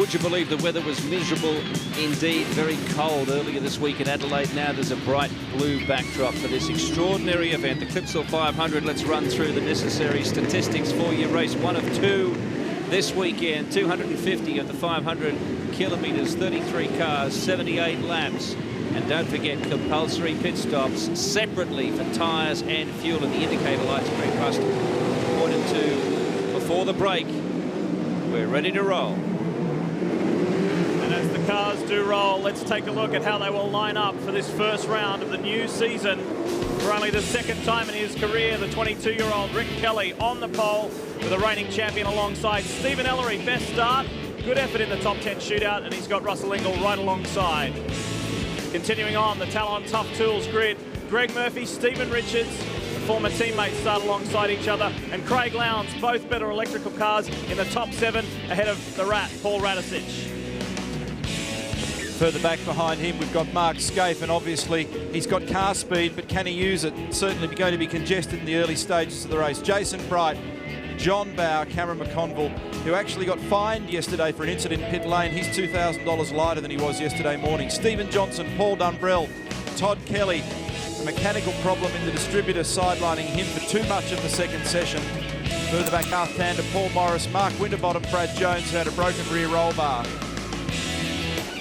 Would you believe the weather was miserable indeed, very cold earlier this week in Adelaide. Now there's a bright blue backdrop for this extraordinary event, the Clipsal 500. Let's run through the necessary statistics for you. Race 1 of 2 this weekend, 250 of the 500 kilometres, 33 cars, 78 laps. And don't forget, compulsory pit stops separately for tyres and fuel, and the indicator lights Greg Rust pointed to before the break. We're ready to roll. And as the cars do roll, let's take a look at how they will line up for this first round of the new season. For only the second time in his career, the 22-year-old Rick Kelly on the pole with a reigning champion alongside Stephen Ellery. Best start, good effort in the top 10 shootout, and he's got Russell Ingall right alongside. Continuing on, the Talon Tough Tools grid, Greg Murphy, Stephen Richards, former teammates start alongside each other, and Craig Lowndes, both better electrical cars in the top 7 ahead of the Rat, Paul Radisich. Further back behind him, we've got Mark Scaife, and obviously he's got car speed, but can he use it? Certainly going to be congested in the early stages of the race. Jason Bright, John Bauer, Cameron McConville, who actually got fined yesterday for an incident in pit lane. He's $2,000 lighter than he was yesterday morning. Stephen Johnson, Paul Dumbrell, Todd Kelly, a mechanical problem in the distributor sidelining him for too much of the second session. Further back, half Tander, Paul Morris, Mark Winterbottom, Brad Jones, who had a broken rear roll bar.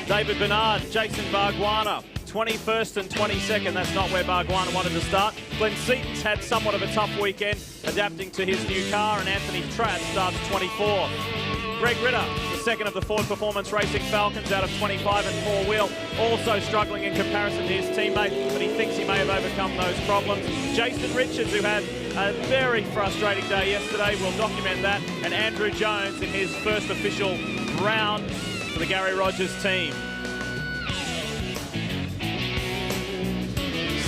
David Bernard, Jason Bargwanna, 21st and 22nd. That's not where Bargwanna wanted to start. Glenn Seaton's had somewhat of a tough weekend adapting to his new car, and Anthony Tratt starts 24th. Greg Ritter, the second of the Ford Performance Racing Falcons out of 25 and four-wheel, also struggling in comparison to his teammate, but he thinks he may have overcome those problems. Jason Richards, who had a very frustrating day yesterday, will document that, and Andrew Jones in his first official round for the Gary Rogers team.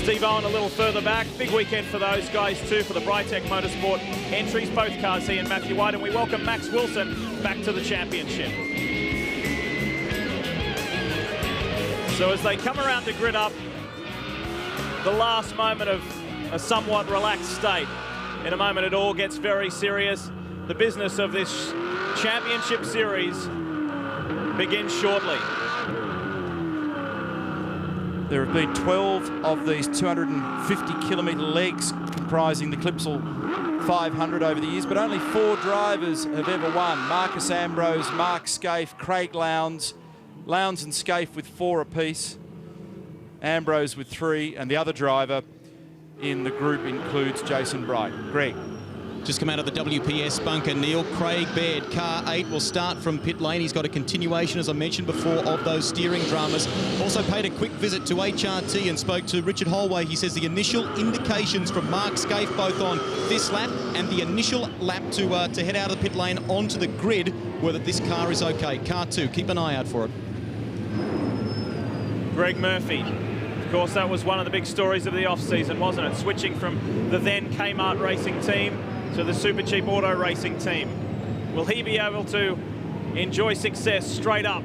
Steve Owen a little further back. Big weekend for those guys too, for the Brightech Motorsport entries, both cars he and Matthew White, and we welcome Max Wilson back to the championship. So as they come around to grid up, the last moment of a somewhat relaxed state. In a moment it all gets very serious. The business of this championship series begins shortly. There have been 12 of these 250-kilometre legs comprising the Clipsal 500 over the years, but only 4 drivers have ever won. Marcus Ambrose, Mark Scaife, Craig Lowndes. Lowndes and Scaife with 4 apiece. Ambrose with 3, and the other driver in the group includes Jason Bright. Greg. Just come out of the WPS bunker, Neil. Craig Baird, car 8, will start from pit lane. He's got a continuation, as I mentioned before, of those steering dramas. Also paid a quick visit to HRT and spoke to Richard Holway. He says the initial indications from Mark Scaife, both on this lap and the initial lap to head out of the pit lane onto the grid, were that this car is okay. Car 2, keep an eye out for it. Greg Murphy. Of course, that was one of the big stories of the off-season, wasn't it? Switching from the then Kmart Racing team to the Super Cheap Auto Racing team. Will he be able to enjoy success straight up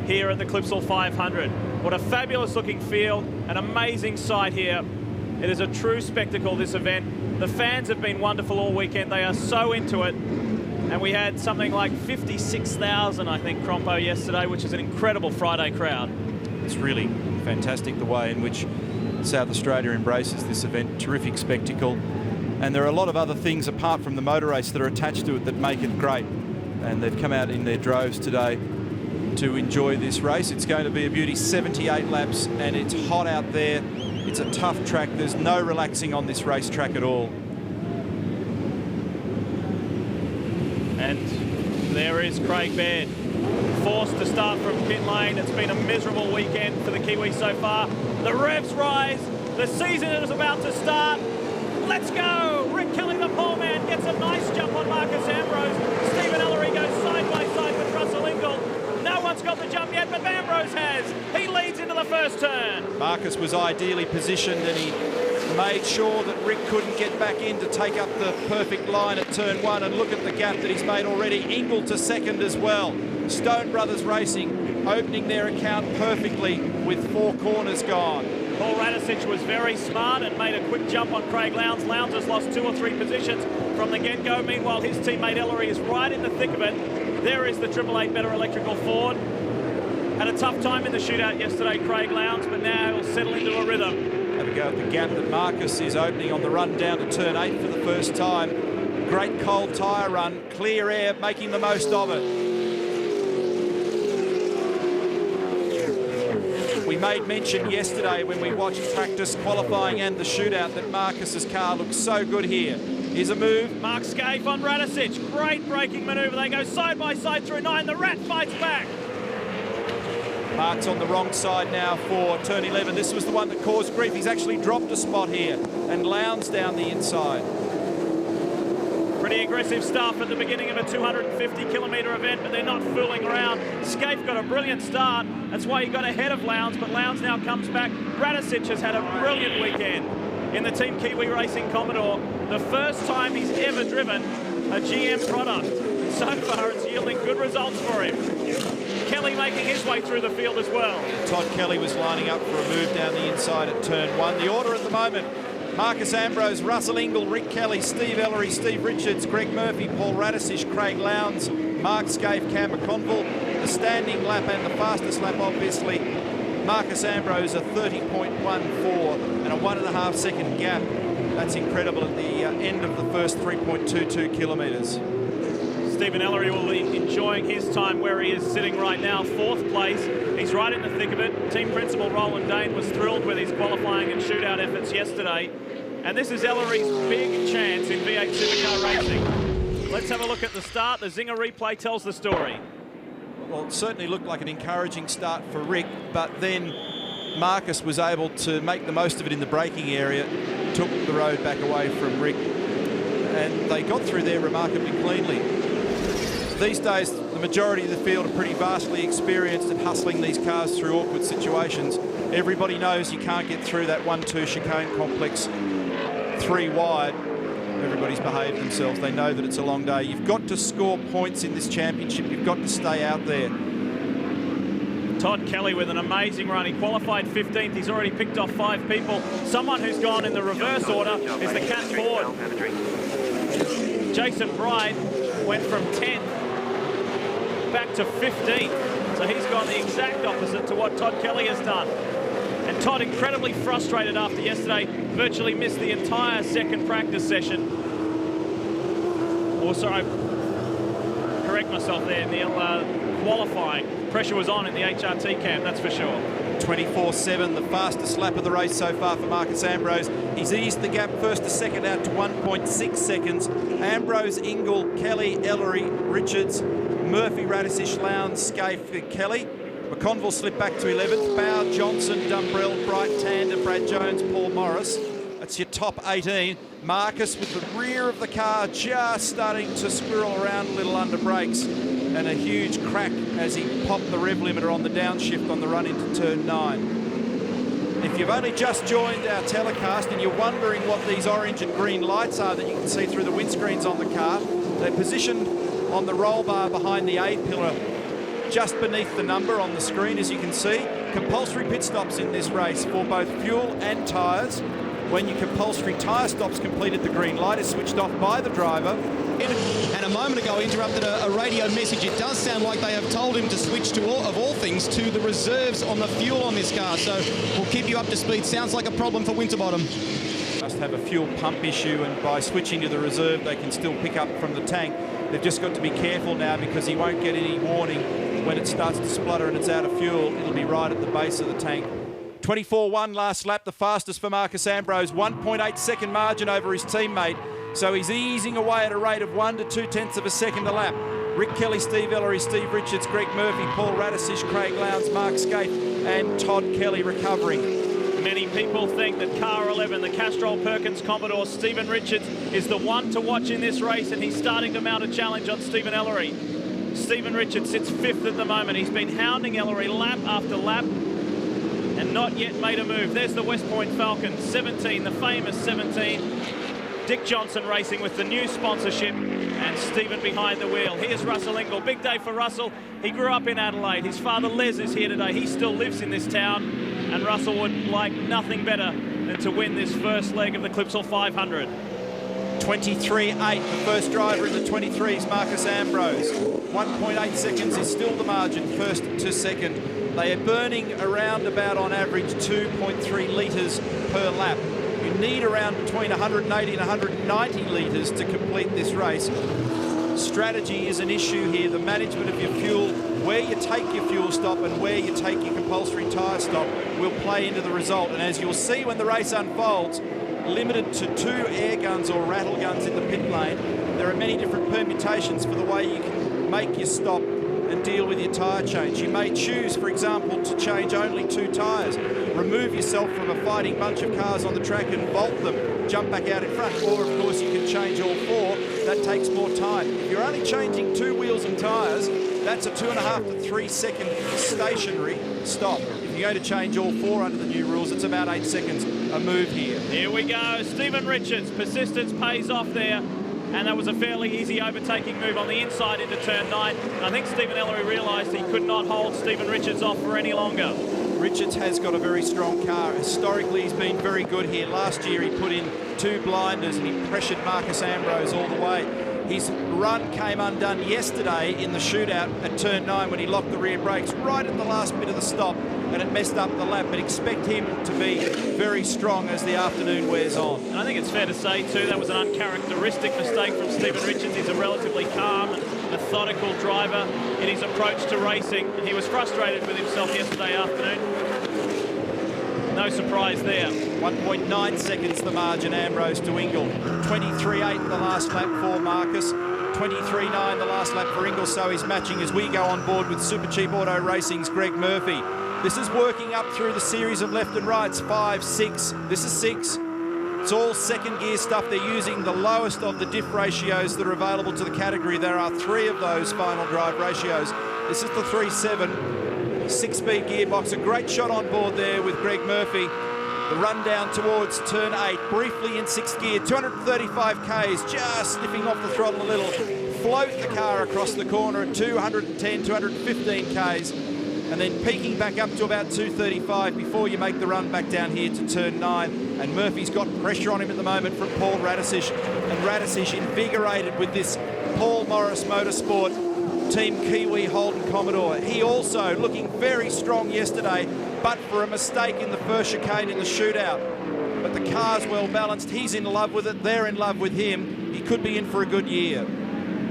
here at the Clipsal 500? What a fabulous looking field, an amazing sight here. It is a true spectacle, this event. The fans have been wonderful all weekend. They are so into it. And we had something like 56,000, I think, Crompo yesterday, which is an incredible Friday crowd. It's really fantastic the way in which South Australia embraces this event. Terrific spectacle. And there are a lot of other things apart from the motor race that are attached to it that make it great. And they've come out in their droves today to enjoy this race. It's going to be a beauty, 78 laps, and it's hot out there. It's a tough track. There's no relaxing on this racetrack at all. And there is Craig Baird, forced to start from pit lane. It's been a miserable weekend for the Kiwis so far. The revs rise. The season is about to start. Let's go! Rick Kelly, the pole man, gets a nice jump on Marcus Ambrose. Stephen Ellery goes side by side with Russell Ingall. No one's got the jump yet, but Ambrose has. He leads into the first turn. Marcus was ideally positioned, and he made sure that Rick couldn't get back in to take up the perfect line at turn 1. And look at the gap that he's made already. Ingall to second as well. Stone Brothers Racing opening their account perfectly with 4 corners gone. Paul Radisich was very smart and made a quick jump on Craig Lowndes. Lowndes has lost 2 or 3 positions from the get-go. Meanwhile, his teammate Ellery is right in the thick of it. There is the 888 Better Electrical Ford. Had a tough time in the shootout yesterday, Craig Lowndes, but now he'll settle into a rhythm. Have a go at the gap that Marcus is opening on the run down to turn 8 for the first time. Great cold tyre run, clear air, making the most of it. We made mention yesterday when we watched practice, qualifying and the shootout that Marcus's car looks so good here. Here's a move. Mark Scaife on Radicic. Great braking manoeuvre. They go side by side through 9. The Rat fights back. Mark's on the wrong side now for turn 11. This was the one that caused grief. He's actually dropped a spot here, and Lowndes down the inside. Pretty aggressive stuff at the beginning of a 250-kilometre event, but they're not fooling around. Scaife got a brilliant start. That's why he got ahead of Lowndes, but Lowndes now comes back. Radicic has had a brilliant weekend in the Team Kiwi Racing Commodore. The first time he's ever driven a GM product. So far, it's yielding good results for him. Kelly making his way through the field as well. Todd Kelly was lining up for a move down the inside at turn 1. The order at the moment: Marcus Ambrose, Russell Ingall, Rick Kelly, Steve Ellery, Steve Richards, Greg Murphy, Paul Radicic, Craig Lowndes, Mark Scaife, Cam McConville. The standing lap and the fastest lap, obviously, Marcus Ambrose, a 30.14 and a 1.5 second gap. That's incredible at the end of the first 3.22 kilometres. Stephen Ellery will be enjoying his time where he is sitting right now, 4th place. He's right in the thick of it. Team principal Roland Dane was thrilled with his qualifying and shootout efforts yesterday. And this is Ellery's big chance in V8 Supercar Racing. Let's have a look at the start. The Zinger replay tells the story. Well, it certainly looked like an encouraging start for Rick, but then Marcus was able to make the most of it in the braking area, took the road back away from Rick, and they got through there remarkably cleanly. These days, the majority of the field are pretty vastly experienced at hustling these cars through awkward situations. Everybody knows you can't get through that 1-2 chicane complex 3 wide. Everybody's behaved themselves. They know that it's a long day. You've got to score points in this championship. You've got to stay out there. Todd Kelly with an amazing run. He qualified 15th. He's already picked off 5 people. Someone who's gone in the reverse order is the Cat Ford. Jason Bright went from 10th back to 15th. So he's gone the exact opposite to what Todd Kelly has done. And Todd, incredibly frustrated after yesterday, virtually missed the entire second practice session. Also, I correct myself there, Neil, qualifying. Pressure was on in the HRT camp, that's for sure. 24.7, the fastest lap of the race so far for Marcus Ambrose. He's eased the gap first to second out to 1.6 seconds. Ambrose, Ingall, Kelly, Ellery, Richards, Murphy, Radicic, Lowndes, Scaife, Kelly. McConville slipped back to 11th. Bow, Johnson, Dumbrell, Bright, Tander, Brad Jones, Paul Morris. That's your top 18. Marcus with the rear of the car just starting to squirrel around a little under brakes, and a huge crack as he popped the rev limiter on the downshift on the run into turn 9. If you've only just joined our telecast and you're wondering what these orange and green lights are that you can see through the windscreens on the car, they're positioned on the roll bar behind the A pillar, just beneath the number on the screen, as you can see. Compulsory pit stops in this race for both fuel and tyres. When your compulsory tyre stops completed, the green light is switched off by the driver. And a moment ago interrupted a radio message. It does sound like they have told him to switch to, of all things, to the reserves on the fuel on this car. So we'll keep you up to speed. Sounds like a problem for Winterbottom. Must have a fuel pump issue, and by switching to the reserve, they can still pick up from the tank. They've just got to be careful now, because he won't get any warning when it starts to splutter and it's out of fuel. It'll be right at the base of the tank. 24.1 last lap, the fastest for Marcus Ambrose. 1.8 second margin over his teammate. So he's easing away at a rate of 1 to 2/10 of a second a lap. Rick Kelly, Steve Ellery, Steve Richards, Greg Murphy, Paul Radicic, Craig Lowndes, Mark Scaife and Todd Kelly recovering. Many people think that car 11, the Castrol Perkins Commodore, Stephen Richards, is the one to watch in this race, and he's starting to mount a challenge on Stephen Ellery. Stephen Richards sits 5th at the moment. He's been hounding Ellery lap after lap and not yet made a move. There's the West Point Falcon, 17, the famous 17. Dick Johnson racing with the new sponsorship, and Stephen behind the wheel. Here's Russell Ingall. Big day for Russell. He grew up in Adelaide. His father Les is here today. He still lives in this town, and Russell would like nothing better than to win this first leg of the Clipsal 500. 23.8, the first driver in the 23s, Marcus Ambrose. 1.8 seconds is still the margin, first to second. They are burning around about, on average, 2.3 litres per lap. You need around between 180 and 190 litres to complete this race. Strategy is an issue here. The management of your fuel, where you take your fuel stop and where you take your compulsory tyre stop will play into the result. And as you'll see when the race unfolds, limited to 2 air guns or rattle guns in the pit lane, there are many different permutations for the way you can make your stop and deal with your tyre change. You may choose, for example, to change only 2 tyres. Remove yourself from a fighting bunch of cars on the track and vault them, jump back out in front. Or, of course, you can change all 4. That takes more time. If you're only changing 2 wheels and tyres, that's a 2.5 to 3 second stationary stop. If you go to change all 4 under the new rules, it's about 8 seconds a move here. Here we go. Stephen Richards. Persistence pays off there. And that was a fairly easy overtaking move on the inside into turn 9. And I think Stephen Ellery realised he could not hold Stephen Richards off for any longer. Richards has got a very strong car. Historically, he's been very good here. Last year, he put in 2 blinders and he pressured Marcus Ambrose all the way. His run came undone yesterday in the shootout at turn 9 when he locked the rear brakes right at the last bit of the stop, and it messed up the lap. But expect him to be very strong as the afternoon wears on. And I think it's fair to say, too, that was an uncharacteristic mistake from Stephen Richards. He's a relatively calm and methodical driver in his approach to racing. He was frustrated with himself yesterday afternoon. No surprise there. 1.9 seconds the margin, Ambrose to Ingle. 23.8 the last lap for Marcus. 23.9 the last lap for Ingle, so he's matching as we go on board with Super Cheap Auto Racing's Greg Murphy. This is working up through the series of left and rights, 5, 6. This is 6. It's all second gear stuff. They're using the lowest of the diff ratios that are available to the category. There are 3 of those final drive ratios. This is the 3.7. 6-speed gearbox. A great shot on board there with Greg Murphy. The run down towards turn 8, briefly in 6th gear, 235 Ks, just sniffing off the throttle a little. Float the car across the corner at 210, 215 Ks, and then peaking back up to about 235 before you make the run back down here to turn 9. And Murphy's got pressure on him at the moment from Paul Radisich, and Radisich invigorated with this Paul Morris Motorsport Team Kiwi Holden Commodore. He also looking very strong yesterday, but for a mistake in the first chicane in the shootout. But the car's well balanced. He's in love with it. They're in love with him. He could be in for a good year.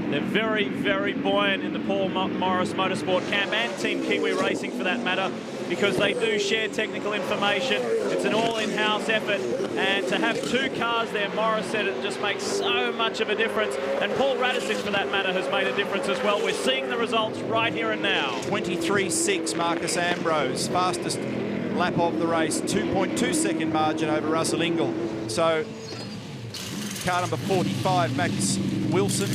They're very, very buoyant in the Paul Morris Motorsport camp, and Team Kiwi Racing for that matter, because they do share technical information. It's an all in-house effort, and to have 2 cars there, Morris said it just makes so much of a difference, and Paul Radisich for that matter has made a difference as well. We're seeing the results right here and now. 23.6 Marcus Ambrose, fastest lap of the race, 2.2 second margin over Russell Ingle. So car number 45, Max Wilson,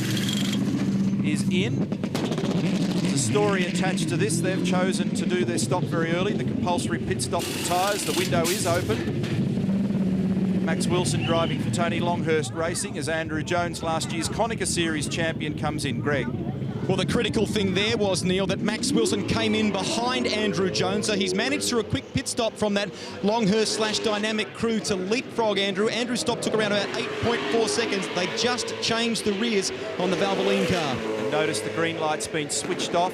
is in. There's a story attached to this. They've chosen to do their stop very early, the compulsory pit stop for tyres. The window is open. Max Wilson driving for Tony Longhurst Racing as Andrew Jones, last year's Konica Series champion, comes in. Greg. Well, the critical thing there was, Neil, that Max Wilson came in behind Andrew Jones, so he's managed through a quick pit stop from that Longhurst/Dynamic crew to leapfrog Andrew. Andrew's stop took around about 8.4 seconds. They just changed the rears on the Valvoline car. And notice the green light's been switched off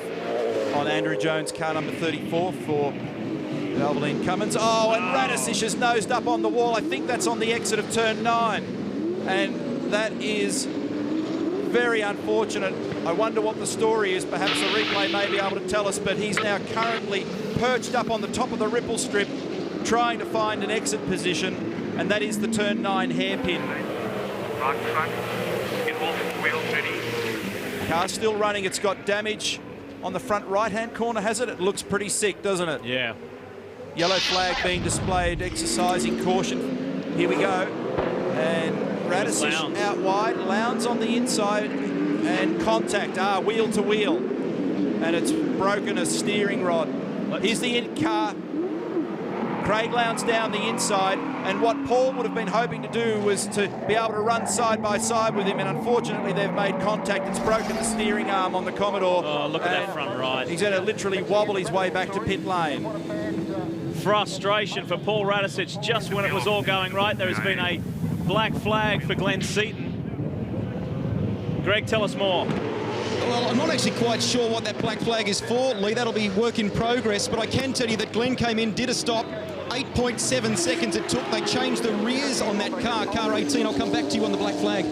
on Andrew Jones' car number 34 for Valvoline Cummins. Oh, and Radisich has nosed up on the wall. I think that's on the exit of turn 9. And that is very unfortunate. I wonder what the story is. Perhaps a replay may be able to tell us, but he's now currently perched up on the top of the ripple strip trying to find an exit position, and that is the turn 9 hairpin. Car's still running. It's got damage on the front right-hand corner, has it? It looks pretty sick, doesn't it? Yeah. Yellow flag being displayed, exercising caution. Here we go. And Radisich out wide, Lowndes on the inside, and contact, wheel to wheel. And it's broken a steering rod. Here's the in-car. Craig Lowndes down the inside, and what Paul would have been hoping to do was to be able to run side by side with him, and unfortunately they've made contact. It's broken the steering arm on the Commodore. Oh, look at that front right. He's going to literally wobble his way back to pit lane. Frustration for Paul Radisich just when it was all going right. There has been a black flag for Glenn Seaton. Greg, tell us more. Well, I'm not actually quite sure what that black flag is for, Lee. That'll be work in progress, but I can tell you that Glenn came in, did a stop. 8.7 seconds it took. They changed the rears on that car 18. I'll come back to you on the black flag.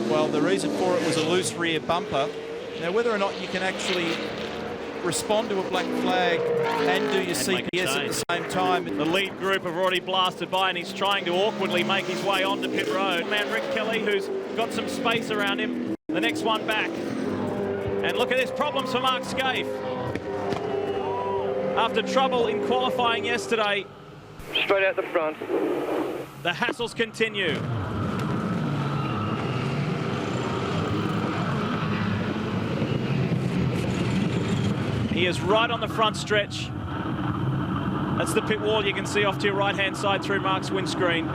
Well, the reason for it was a loose rear bumper. Now, whether or not you can actually respond to a black flag and do your CPS at the same time. The lead group have already blasted by, and he's trying to awkwardly make his way onto pit road. Man, Rick Kelly, who's got some space around him. The next one back. And look at this, problems for Mark Scaife. After trouble in qualifying yesterday. Straight out the front. The hassles continue. He is right on the front stretch. That's the pit wall you can see off to your right-hand side through Mark's windscreen.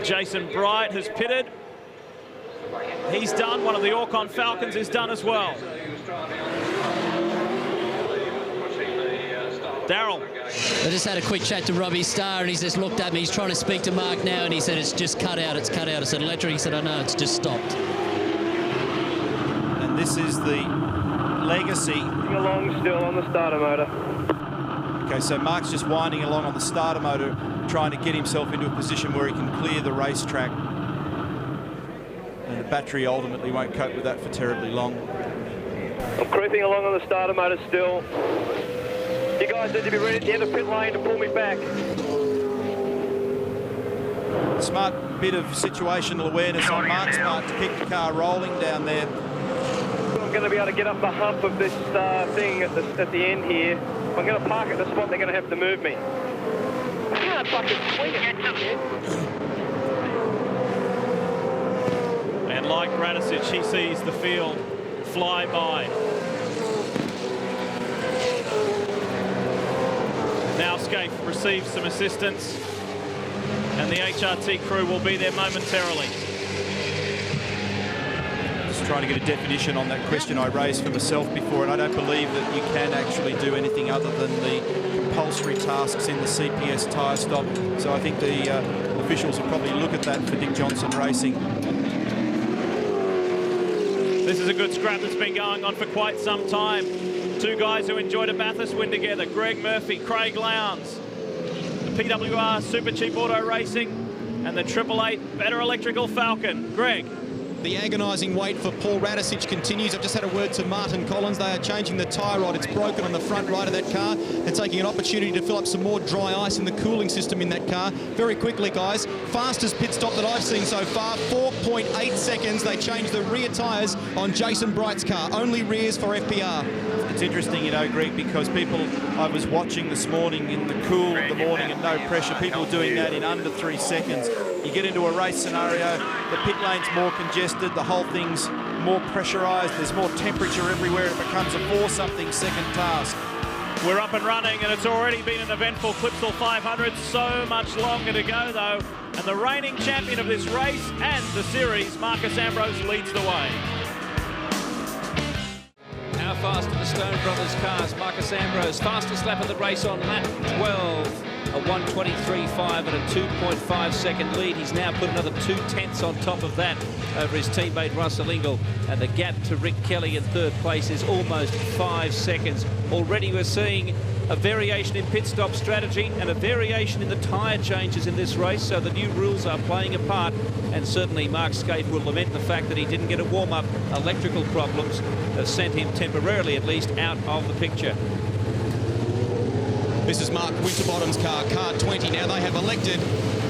Jason Bright has pitted. He's done. One of the Orcon Falcons is done as well. Daryl. I just had a quick chat to Robbie Starr, and he's just looked at me. He's trying to speak to Mark now, and he said, it's just cut out, it's cut out. I said, electric. He said, I know, it's just stopped. And this is the legacy. Along still on the starter motor. Okay, so Mark's just winding along on the starter motor, trying to get himself into a position where he can clear the racetrack. And the battery ultimately won't cope with that for terribly long. I'm creeping along on the starter motor still. You guys need to be ready at the end of pit lane to pull me back. Smart bit of situational awareness on Mark's part to keep the car rolling down there. I'm going to be able to get up the hump of this thing at the end here. If I'm going to park at the spot, they're going to have to move me. I can't fucking swing it. And like Radicic, he sees the field fly by. Now Scaife receives some assistance, and the HRT crew will be there momentarily. Just trying to get a definition on that question I raised for myself before, and I don't believe that you can actually do anything other than the compulsory tasks in the CPS tyre stop. So I think the officials will probably look at that for Dick Johnson Racing. This is a good scrap that's been going on for quite some time. Two guys who enjoyed a Bathurst win together, Greg Murphy, Craig Lowndes. The PWR Super Cheap Auto Racing and the 888 Better Electrical Falcon. Greg. The agonising wait for Paul Radicic continues. I've just had a word to Martin Collins. They are changing the tyre rod. It's broken on the front right of that car. They're taking an opportunity to fill up some more dry ice in the cooling system in that car. Very quickly, guys. Fastest pit stop that I've seen so far, 4.8 seconds. They changed the rear tyres on Jason Bright's car. Only rears for FPR. It's interesting, you know, Greg, because people I was watching this morning in the cool of the morning and no pressure, people doing that in under 3 seconds. You get into a race scenario, the pit lane's more congested, the whole thing's more pressurised, there's more temperature everywhere, it becomes a 4-something second task. We're up and running, and it's already been an eventful Clipsal 500. So much longer to go, though. And the reigning champion of this race and the series, Marcus Ambrose, leads the way. How fast are the Stone Brothers cars? Marcus Ambrose, fastest lap of the race on lap 12. A 1:23.5 and a 2.5 second lead. He's now put another 2/10 on top of that over his teammate Russell Ingall. And the gap to Rick Kelly in third place is almost 5 seconds. Already we're seeing a variation in pit stop strategy and a variation in the tyre changes in this race. So the new rules are playing a part. And certainly Mark Scaife will lament the fact that he didn't get a warm-up. Electrical problems have sent him temporarily, at least, out of the picture. This is Mark Winterbottom's car, car 20. Now they have elected,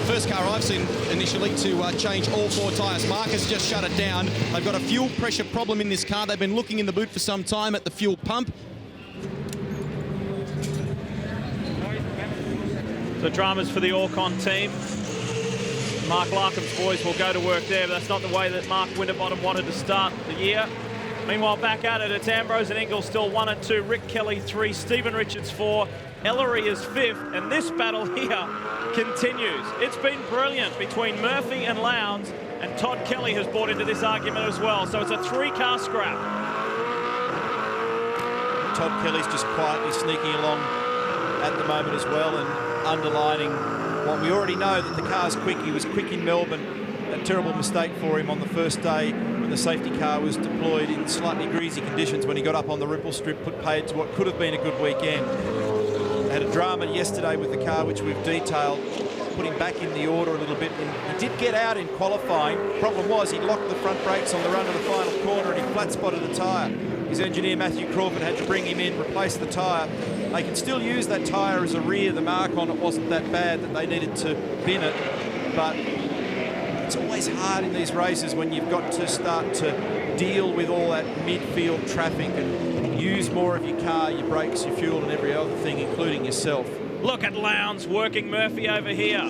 first car I've seen initially, to change all 4 tyres. Mark has just shut it down. They've got a fuel pressure problem in this car. They've been looking in the boot for some time at the fuel pump. The dramas for the Orcon team. Mark Larkham's boys will go to work there, but that's not the way that Mark Winterbottom wanted to start the year. Meanwhile, back at it, it's Ambrose and Ingall still 1 and 2, Rick Kelly 3, Stephen Richards 4, Ellery is 5th, and this battle here continues. It's been brilliant between Murphy and Lowndes, and Todd Kelly has bought into this argument as well, so it's a 3-car scrap. Todd Kelly's just quietly sneaking along at the moment as well and underlining what we already know, that the car's quick. He was quick in Melbourne. a terrible mistake for him on the first day when the safety car was deployed in slightly greasy conditions when he got up on the ripple strip, put paid to what could have been a good weekend. Had a drama yesterday with the car, which we've detailed, put him back in the order a little bit. And he did get out in qualifying. Problem was he locked the front brakes on the run to the final corner and he flat spotted the tyre. His engineer Matthew Crawford had to bring him in, replace the tyre. They can still use that tyre as a rear. The mark on it wasn't that bad that they needed to bin it, but it's always hard in these races when you've got to start to deal with all that midfield traffic and use more of your car, your brakes, your fuel and every other thing, including yourself. Look at Lowndes working Murphy over here.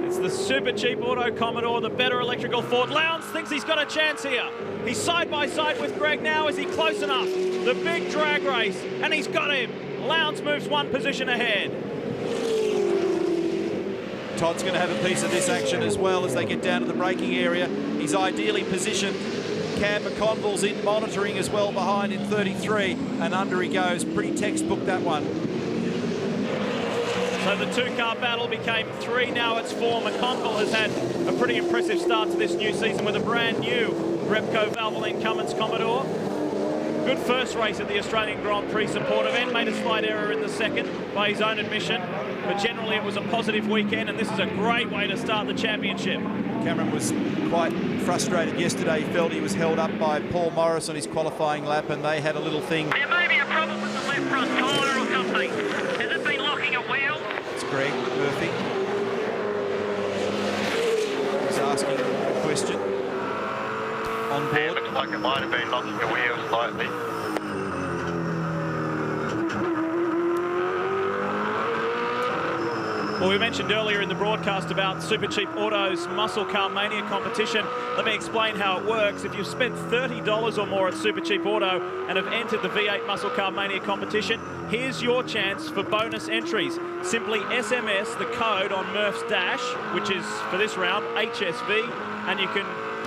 It's the super cheap Auto Commodore, the better electrical Ford. Lowndes thinks he's got a chance here. He's side by side with Greg now. Is he close enough? The big drag race, and he's got him. Lowndes moves one position ahead. Todd's going to have a piece of this action as well as they get down to the braking area. He's ideally positioned. Cam McConville's in monitoring as well behind in 33, and under he goes. Pretty textbook, that one. So the two-car battle became 3, now it's 4. McConville has had a pretty impressive start to this new season with a brand new Repco Valvoline Cummins Commodore. Good first race at the Australian Grand Prix support event, made a slight error in the second by his own admission, but generally it was a positive weekend and this is a great way to start the championship. Cameron was quite frustrated yesterday. He felt he was held up by Paul Morris on his qualifying lap and they had a little thing. There may be a problem with the left front tyre or something. Has it been locking a wheel? It's Greg Murphy. He's asking a question. On board. Yeah, looks like it might have been locking the wheel slightly. Well, we mentioned earlier in the broadcast about Super Cheap Auto's Muscle Car Mania competition. Let me explain how it works. If you've spent $30 or more at Super Cheap Auto and have entered the V8 Muscle Car Mania competition, here's your chance for bonus entries. Simply SMS the code on Murph's dash, which is, for this round, HSV, and you can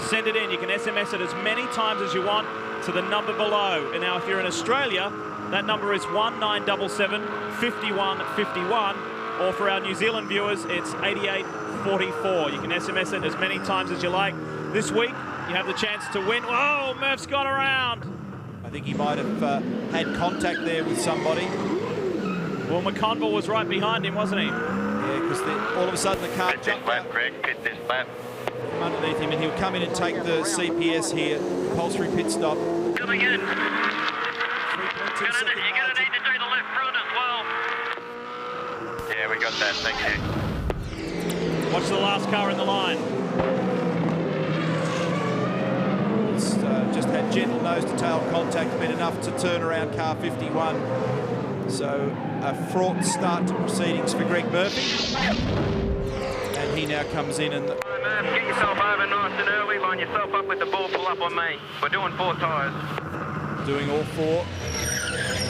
send it in. You can SMS it as many times as you want to the number below. And now, if you're in Australia, that number is 1977 5151. Or for our New Zealand viewers, it's 8844. You can SMS it as many times as you like. This week, you have the chance to win. Oh, Murph's got around. I think he might have had contact there with somebody. Well, McConville was right behind him, wasn't he? Yeah, because all of a sudden the car Pit this lap, Greg, pit this lap. from underneath him, and he'll come in and take the CPS here, compulsory pit stop. Coming in. 3.2 You're going to need to do the left front as well. Yeah, we got that, thank you. Watch the last car in the line. It's just had gentle nose-to-tail contact, been enough to turn around car 51. So a fraught start to proceedings for Greg Murphy. And he now comes in and... Murph, get yourself over nice and early, line yourself up with the ball, pull up on me. We're doing 4 tyres. doing all 4.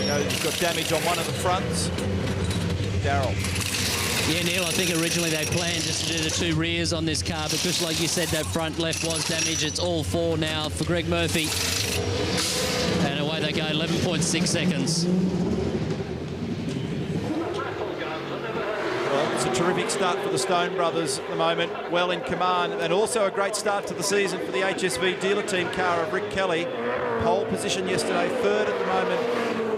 You know, he's got damage on one of the fronts. Darryl. Yeah, Neil, I think originally they planned just to do the 2 rears on this car, but just like you said, that front left was damaged. It's all 4 now for Greg Murphy. And away they go, 11.6 seconds. Well, it's a terrific start for the Stone brothers at the moment, well in command, and also a great start to the season for the HSV dealer team car of Rick Kelly. Pole position yesterday, 3rd at the moment,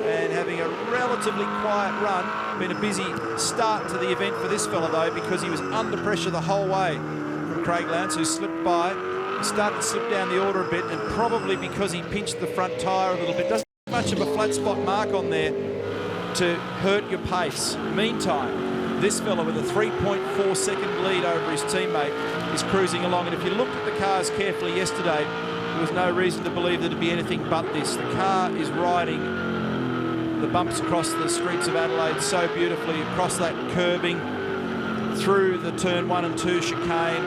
and having a relatively quiet run. Been a busy start to the event for this fella though, because he was under pressure the whole way from Craig Lance, who slipped by. He started to slip down the order a bit, and probably because he pinched the front tyre a little bit. Doesn't have much of a flat spot mark on there to hurt your pace. Meantime, this fella with a 3.4 second lead over his teammate is cruising along, and if you looked at the cars carefully yesterday, there was no reason to believe that it'd be anything but this. The car is riding the bumps across the streets of Adelaide so beautifully, across that curbing, through the turn 1 and 2 chicane.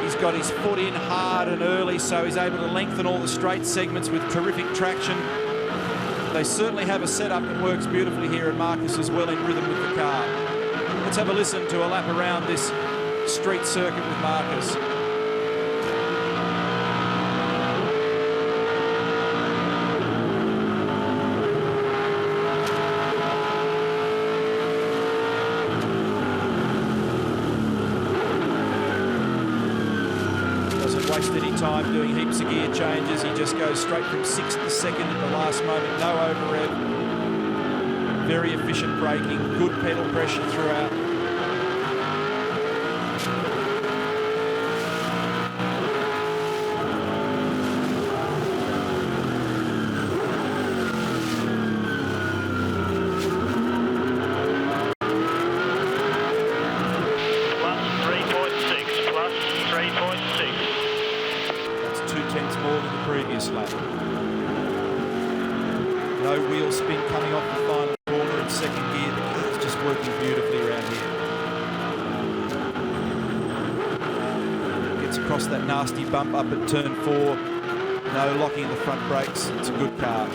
He's got his foot in hard and early, so he's able to lengthen all the straight segments with terrific traction. They certainly have a setup that works beautifully here, and Marcus is well in rhythm with the car. Let's have a listen to a lap around this street circuit with Marcus. waste any time doing heaps of gear changes. He just goes straight from 6th to 2nd at the last moment, no over-rev. Very efficient braking, good pedal pressure throughout. No wheel spin coming off the final corner in second gear. The car's just working beautifully around here. Gets across that nasty bump up at turn 4. No locking in the front brakes. It's a good car.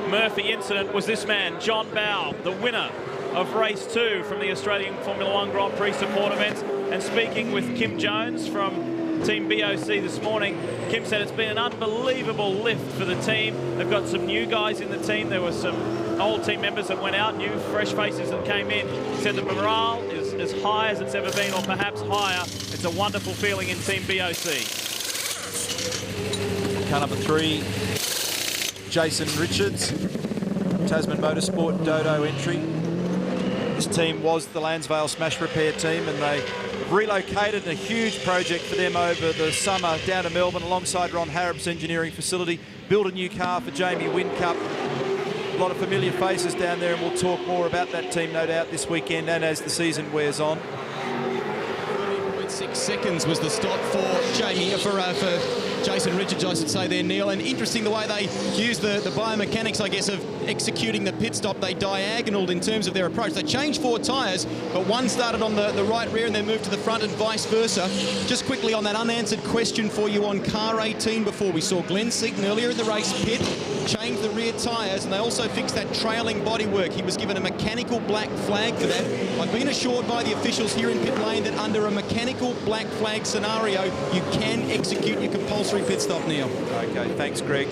Murphy incident was this man, John Bowe, the winner of race 2 from the Australian Formula 1 Grand Prix support events. And speaking with Kim Jones from Team BOC this morning, Kim said it's been an unbelievable lift for the team. They've got some new guys in the team. There were some old team members that went out, new fresh faces that came in. He said the morale is as high as it's ever been, or perhaps higher. It's a wonderful feeling in Team BOC. Car number 3, Jason Richards, Tasman Motorsport Dodo entry. This team was the Landsvale Smash Repair team, and they relocated a huge project for them over the summer down to Melbourne alongside Ron Harrop's engineering facility. Built a new car for Jamie Whincup. A lot of familiar faces down there, and we'll talk more about that team no doubt this weekend and as the season wears on. 6 seconds was the stop for Jason Richards, I should say there, Neil. And interesting the way they used the biomechanics, I guess, of executing the pit stop. They diagonaled in terms of their approach. They changed 4 tyres, but one started on the right rear and then moved to the front and vice versa. Just quickly on that unanswered question for you on car 18 before, we saw Glenn Seaton earlier in the race pit, changed the rear tyres, and they also fixed that trailing bodywork. He was given a mechanical black flag for that. I've been assured by the officials here in pit lane that under a mechanical black flag scenario, you can execute your compulsory pit stop, Neil. Okay, thanks, Greg.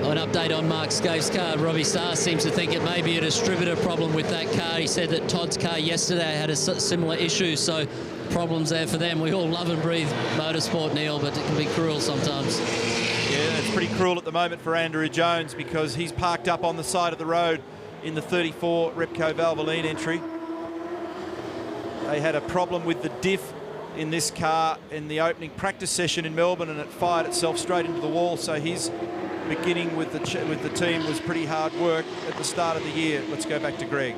An update on Mark Scaife's car. Robbie Starr seems to think it may be a distributor problem with that car. He said that Todd's car yesterday had a similar issue, so problems there for them. We all love and breathe motorsport, Neil, but it can be cruel sometimes. Yeah, it's pretty cruel at the moment for Andrew Jones because he's parked up on the side of the road in the 34 Repco Valvoline entry. They had a problem with the diff in this car in the opening practice session in Melbourne, and it fired itself straight into the wall. So his beginning with the team was pretty hard work at the start of the year. Let's go back to Greg.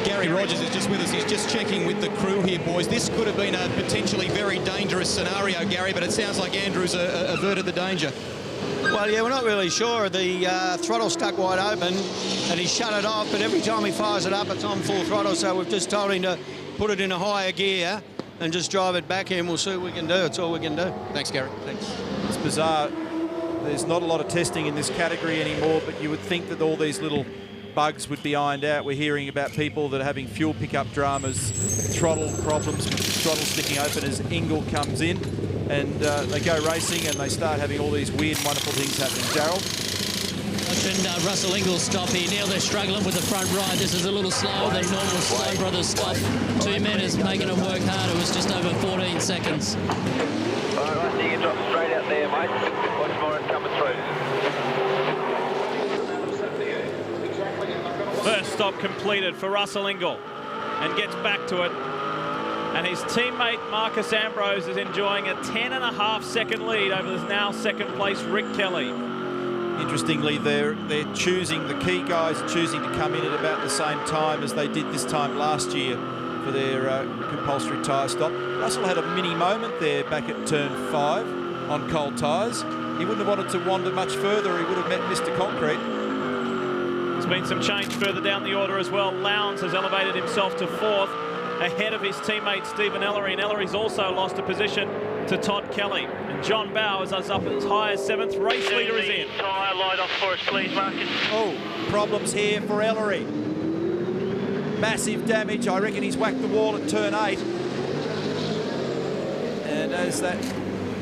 Gary Rogers is just with us. He's just checking with the crew here, boys. This could have been a potentially very dangerous scenario, Gary, but it sounds like Andrew's averted the danger. Well, yeah, we're not really sure. The throttle's stuck wide open and he shut it off, but every time he fires it up, it's on full throttle, so we've just told him to put it in a higher gear and just drive it back in. We'll see what we can do. It's all we can do. Thanks, Gary. Thanks. It's bizarre. There's not a lot of testing in this category anymore, but you would think that all these little bugs would be ironed out. We're hearing about people that are having fuel pickup dramas, throttle problems with the throttle sticking open as Ingle comes in, and they go racing and they start having all these weird, wonderful things happening. Darryl? Watching Russell Ingles stop here. Neil, they're struggling with the front right. This is a little slower than normal Slow Brothers stop. 2 minutes making them work hard. It was just over 14 seconds. All right, you can drop straight out there, mate. Watch more, it's coming through. First stop completed for Russell Ingle, and gets back to it. And his teammate Marcus Ambrose is enjoying a 10.5 second lead over the now second place Rick Kelly. Interestingly, they're choosing, the key guys are choosing to come in at about the same time as they did this time last year for their compulsory tyre stop. Russell had a mini moment there back at turn 5 on cold tyres. He wouldn't have wanted to wander much further. He would have met Mr. Concrete. There's been some change further down the order as well. Lowndes has elevated himself to 4th, ahead of his teammate Stephen Ellery, and Ellery's also lost a position to Todd Kelly. And John Bowe is up as high as 7th. Race leader is in. Tyre light off for us, please, Marcus. Oh, problems here for Ellery. Massive damage. I reckon he's whacked the wall at turn 8. And as that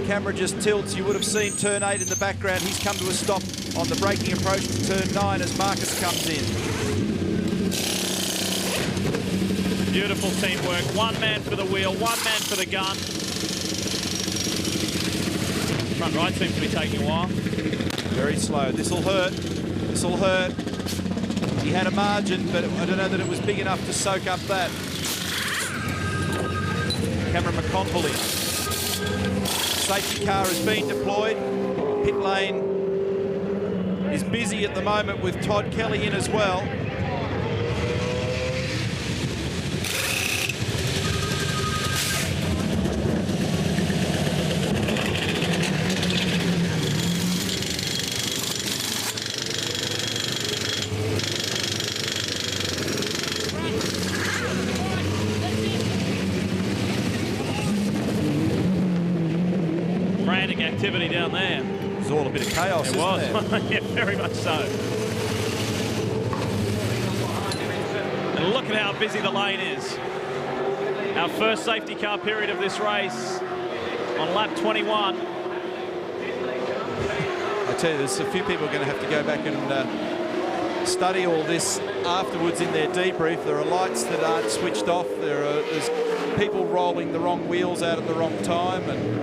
camera just tilts, you would have seen turn 8 in the background. He's come to a stop on the braking approach to turn 9 as Marcus comes in. Beautiful teamwork. One man for the wheel, one man for the gun. Front right seems to be taking a while. Very slow. This'll hurt. This'll hurt. He had a margin, but I don't know that it was big enough to soak up that. Cameron McConville in. Safety car has been deployed. Pit lane is busy at the moment with Todd Kelly in as well. Frantic activity down there. It was all a bit of chaos, It was. Yeah, very much so. And look at how busy the lane is. Our first safety car period of this race on lap 21. I tell you, there's a few people going to have to go back and study all this afterwards in their debrief. There are lights that aren't switched off. There's people rolling the wrong wheels out at the wrong time, and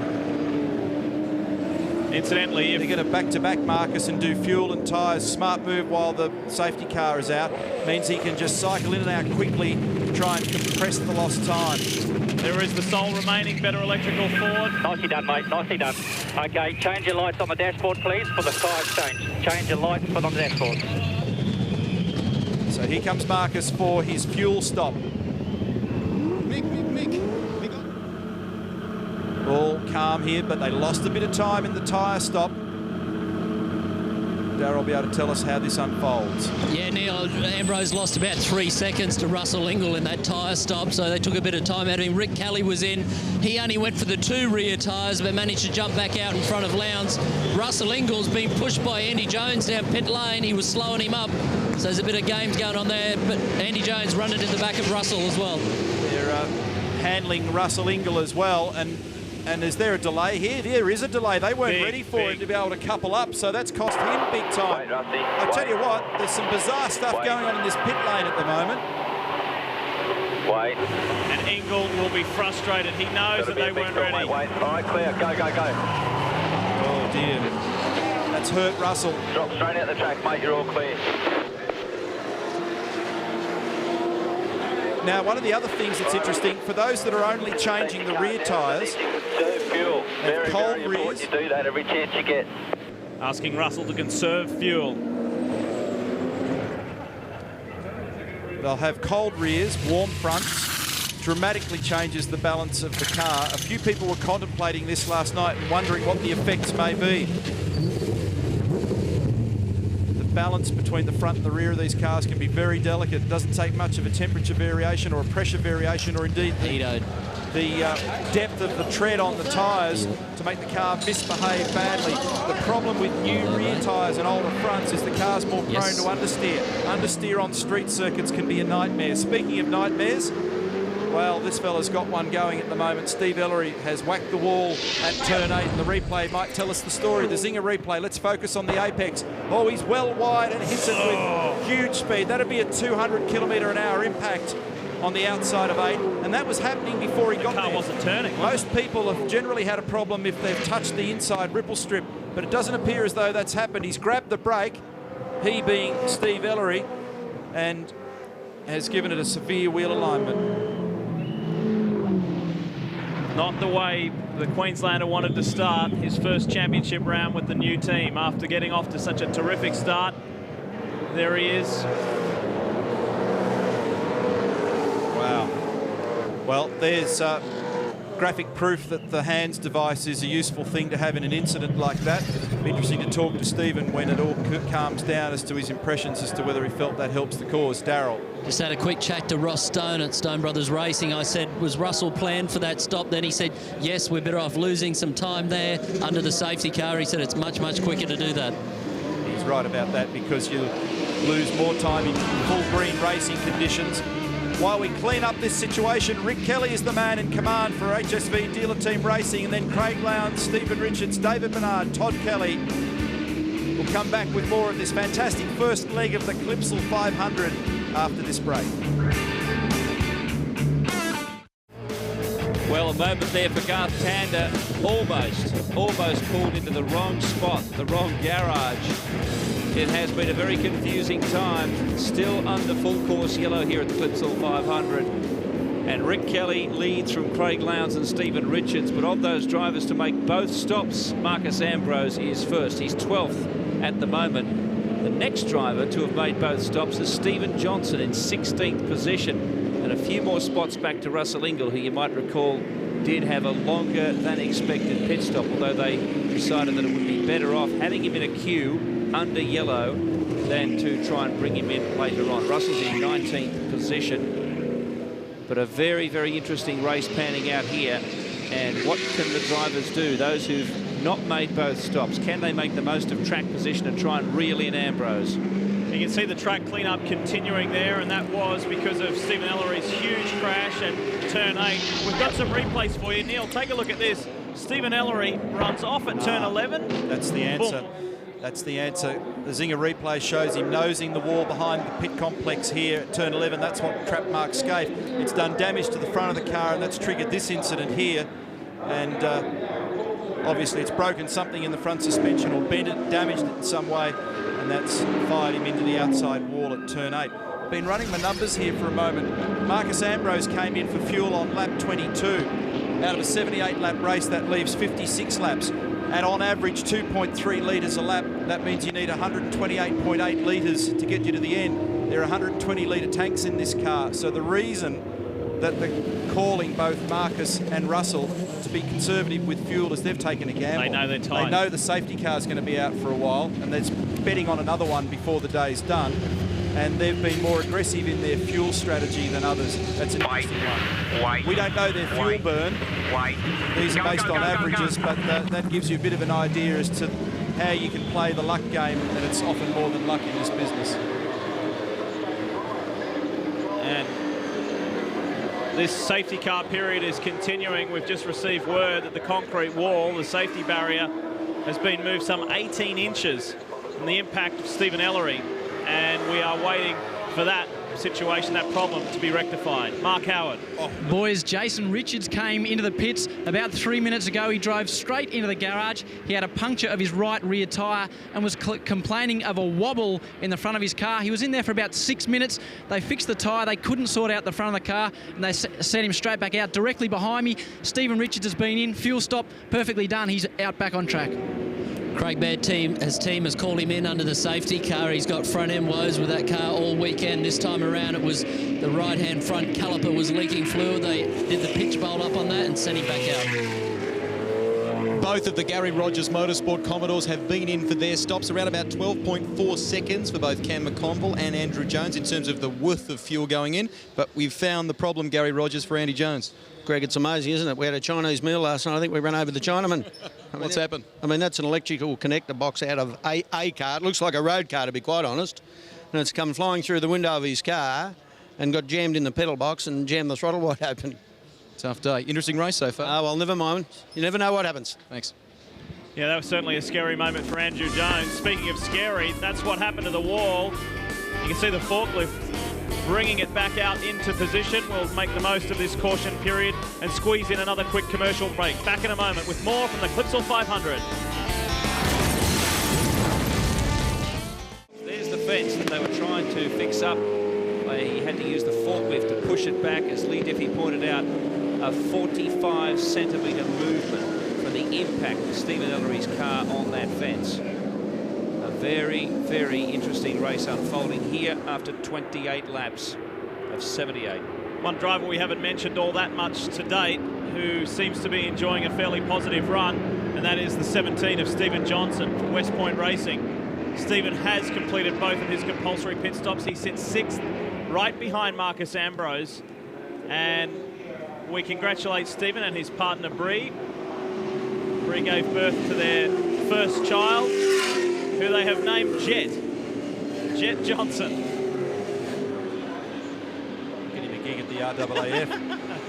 incidentally, they're going to back-to-back Marcus and do fuel and tyres. Smart move while the safety car is out. Means he can just cycle in and out quickly to try and compress the lost time. There is the sole remaining better electrical Ford. Nicely done, mate. Nicely done. Okay, change your lights on the dashboard, please, for the tyre change. Change your lights for the dashboard. So here comes Marcus for his fuel stop. All calm here, but they lost a bit of time in the tyre stop. Darryl will be able to tell us how this unfolds. Yeah, Neil, Ambrose lost about 3 seconds to Russell Ingall in that tyre stop, so they took a bit of time out of him. Rick Kelly was in. He only went for the 2 rear tyres, but managed to jump back out in front of Lowndes. Russell Ingall's been pushed by Andy Jones down pit lane. He was slowing him up, so there's a bit of games going on there, but Andy Jones running in the back of Russell as well. They're handling Russell Ingall as well, and is there a delay here? There is a delay. They weren't ready for it to be able to couple up, so that's cost him big time. Wait, Rusty. I tell you what, there's some bizarre stuff going on in this pit lane at the moment. Wait. And Ingall will be frustrated. He knows that they weren't ready. Wait. All right, clear. Go. Oh, dear. That's hurt Russell. Drop straight out the track, mate. You're all clear. Now, one of the other things that's interesting, for those that are only changing the rear tyres, Conserve fuel. Very, cold very important rears. you do that every chance you get. Asking Russell to conserve fuel. they'll have cold rears, warm fronts, dramatically changes the balance of the car. A few people were contemplating this last night and wondering what the effects may be. Balance between the front and the rear of these cars can be very delicate. It doesn't take much of a temperature variation or a pressure variation or indeed the depth of the tread on the tyres to make the car misbehave badly. The problem with new rear tyres and older fronts is the car's more prone to understeer. Understeer on street circuits can be a nightmare. Speaking of nightmares, well, this fella's got one going at the moment. Steve Ellery has whacked the wall at turn 8, and the replay might tell us the story. The Zinger replay. Let's focus on the apex. Oh, he's well wide and hits it with huge speed. That'd be a 200km/h impact on the outside of 8, and that was happening before he got there. The car wasn't turning. Most people have generally had a problem if they've touched the inside ripple strip, but it doesn't appear as though that's happened. He's grabbed the brake, he being Steve Ellery, and has given it a severe wheel alignment. Not the way the Queenslander wanted to start his first championship round with the new team after getting off to such a terrific start. There he is. Wow. Well, there's graphic proof that the hands device is a useful thing to have in an incident like that. It'll be interesting to talk to Stephen when it all calms down as to his impressions as to whether he felt that helps the cause. Darryl. Just had a quick chat to Ross Stone at Stone Brothers Racing. I said, was Russell planned for that stop? Then he said, yes, we're better off losing some time there under the safety car. He said it's much, much quicker to do that. He's right about that because you lose more time in full green racing conditions. While we clean up this situation, Rick Kelly is the man in command for HSV Dealer Team Racing, and then Craig Lowndes, Stephen Richards, David Bernard, Todd Kelly will come back with more of this fantastic first leg of the Clipsal 500 after this break. Well, a moment there for Garth Tander, almost pulled into the wrong spot, the wrong garage. It has been a very confusing time. Still under full course yellow here at the Clipsal 500. And Rick Kelly leads from Craig Lowndes and Stephen Richards. But of those drivers to make both stops, Marcus Ambrose is first. He's 12th at the moment. The next driver to have made both stops is Stephen Johnson in 16th position. And a few more spots back to Russell Ingall, who you might recall did have a longer than expected pit stop, although they decided that it would be better off having him in a queue under yellow than to try and bring him in later on. Russell's in 19th position, but a very, very interesting race panning out here. And what can the drivers do, those who've not made both stops? Can they make the most of track position and try and reel in Ambrose? You can see the track cleanup continuing there, and that was because of Stephen Ellery's huge crash at turn 8. We've got some replays for you. Neil, take a look at this. Stephen Ellery runs off at turn 11. That's the answer. Boom. That's the answer. The Zinger replay shows him nosing the wall behind the pit complex here at turn 11. That's what trapped Mark Scaife. It's done damage to the front of the car, and that's triggered this incident here. And obviously it's broken something in the front suspension or bent it, damaged it in some way, and that's fired him into the outside wall at turn 8. Been running my numbers here for a moment. Marcus Ambrose came in for fuel on lap 22. Out of a 78-lap race, that leaves 56 laps. At on average 2.3 litres a lap. That means you need 128.8 litres to get you to the end. There are 120-litre tanks in this car. So the reason that they're calling both Marcus and Russell to be conservative with fuel is they've taken a gamble. They know they're tight. They know the safety car is going to be out for a while, and they're betting on another one before the day's done. And they've been more aggressive in their fuel strategy than others. That's an interesting one. We don't know their fuel burn. These are based on averages, but that gives you a bit of an idea as to how you can play the luck game, and it's often more than luck in this business. And this safety car period is continuing. We've just received word that the concrete wall, the safety barrier, has been moved some 18 inches from the impact of Stephen Ellery. And we are waiting for that situation, that problem, to be rectified. Mark Howard. Boys, Jason Richards came into the pits about 3 minutes ago. He drove straight into the garage. He had a puncture of his right rear tyre and was complaining of a wobble in the front of his car. He was in there for about 6 minutes. They fixed the tyre. They couldn't sort out the front of the car, and they sent him straight back out. Directly behind me, Stephen Richards has been in. Fuel stop, perfectly done. He's out back on track. Craig Baird team has called him in under the safety car. He's got front end woes with that car all weekend. This time around it was the right hand front caliper was leaking fluid. They did the pitch bolt up on that and sent him back out. Both of the Gary Rogers Motorsport Commodores have been in for their stops, around about 12.4 seconds for both Cam McConville and Andrew Jones in terms of the worth of fuel going in. But we've found the problem, Gary Rogers, for Andy Jones. Greg, it's amazing, isn't it? We had a Chinese meal last night. I think we ran over the Chinaman. What's happened? I mean, that's an electrical connector box out of a car. It looks like a road car, to be quite honest. And it's come flying through the window of his car and got jammed in the pedal box and jammed the throttle wide open. Tough day. Interesting race so far. Oh, well, never mind. You never know what happens. Thanks. Yeah, that was certainly a scary moment for Andrew Jones. Speaking of scary, that's what happened to the wall. You can see the forklift bringing it back out into position. We'll make the most of this caution period and squeeze in another quick commercial break. Back in a moment with more from the Clipsal 500. There's the fence that they were trying to fix up. They had to use the forklift to push it back, as Lee Diffie pointed out, a 45 centimetre movement from the impact of Stephen Ellery's car on that fence. Very, very interesting race unfolding here after 28 laps of 78. One driver we haven't mentioned all that much to date who seems to be enjoying a fairly positive run, and that is the 17 of Stephen Johnson from West Point Racing. Stephen has completed both of his compulsory pit stops. He sits 6th, right behind Marcus Ambrose, and we congratulate Stephen and his partner Bree. Bree gave birth to their first child, who they have named Jet Johnson. Get him a gig at the RAAF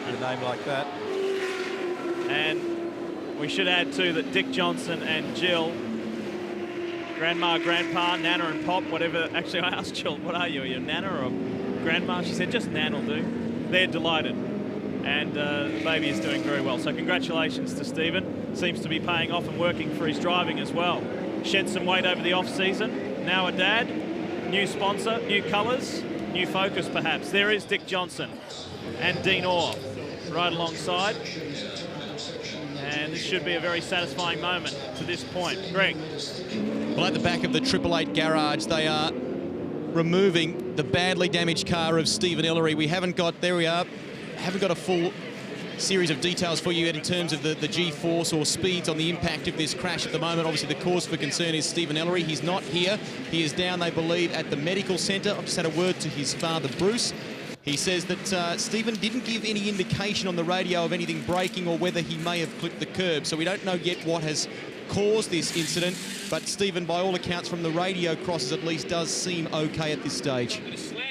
with a name like that. And we should add too that Dick Johnson and Jill, grandma, grandpa, nana and pop, whatever. Actually, I asked Jill, what are you? Are you a nana or a grandma? She said, just nan will do. They're delighted. and the baby is doing very well. So congratulations to Stephen. Seems to be paying off and working for his driving as well. Shed some weight over the off-season. Now a dad, new sponsor, new colours, new focus perhaps. There is Dick Johnson and Dean Orr right alongside. And this should be a very satisfying moment to this point. Greg. Well, at the back of the 888 garage, they are removing the badly damaged car of Stephen Ellery. We haven't got, there we are, haven't got a full series of details for you in terms of the G-force or speeds on the impact of this crash at the moment. Obviously, the cause for concern is Stephen Ellery. He's not here. He is down, they believe, at the medical centre. I've just had a word to his father, Bruce. He says that Stephen didn't give any indication on the radio of anything breaking or whether he may have clipped the curb. So we don't know yet what has caused this incident. But Stephen, by all accounts from the radio crosses at least, does seem okay at this stage. Just a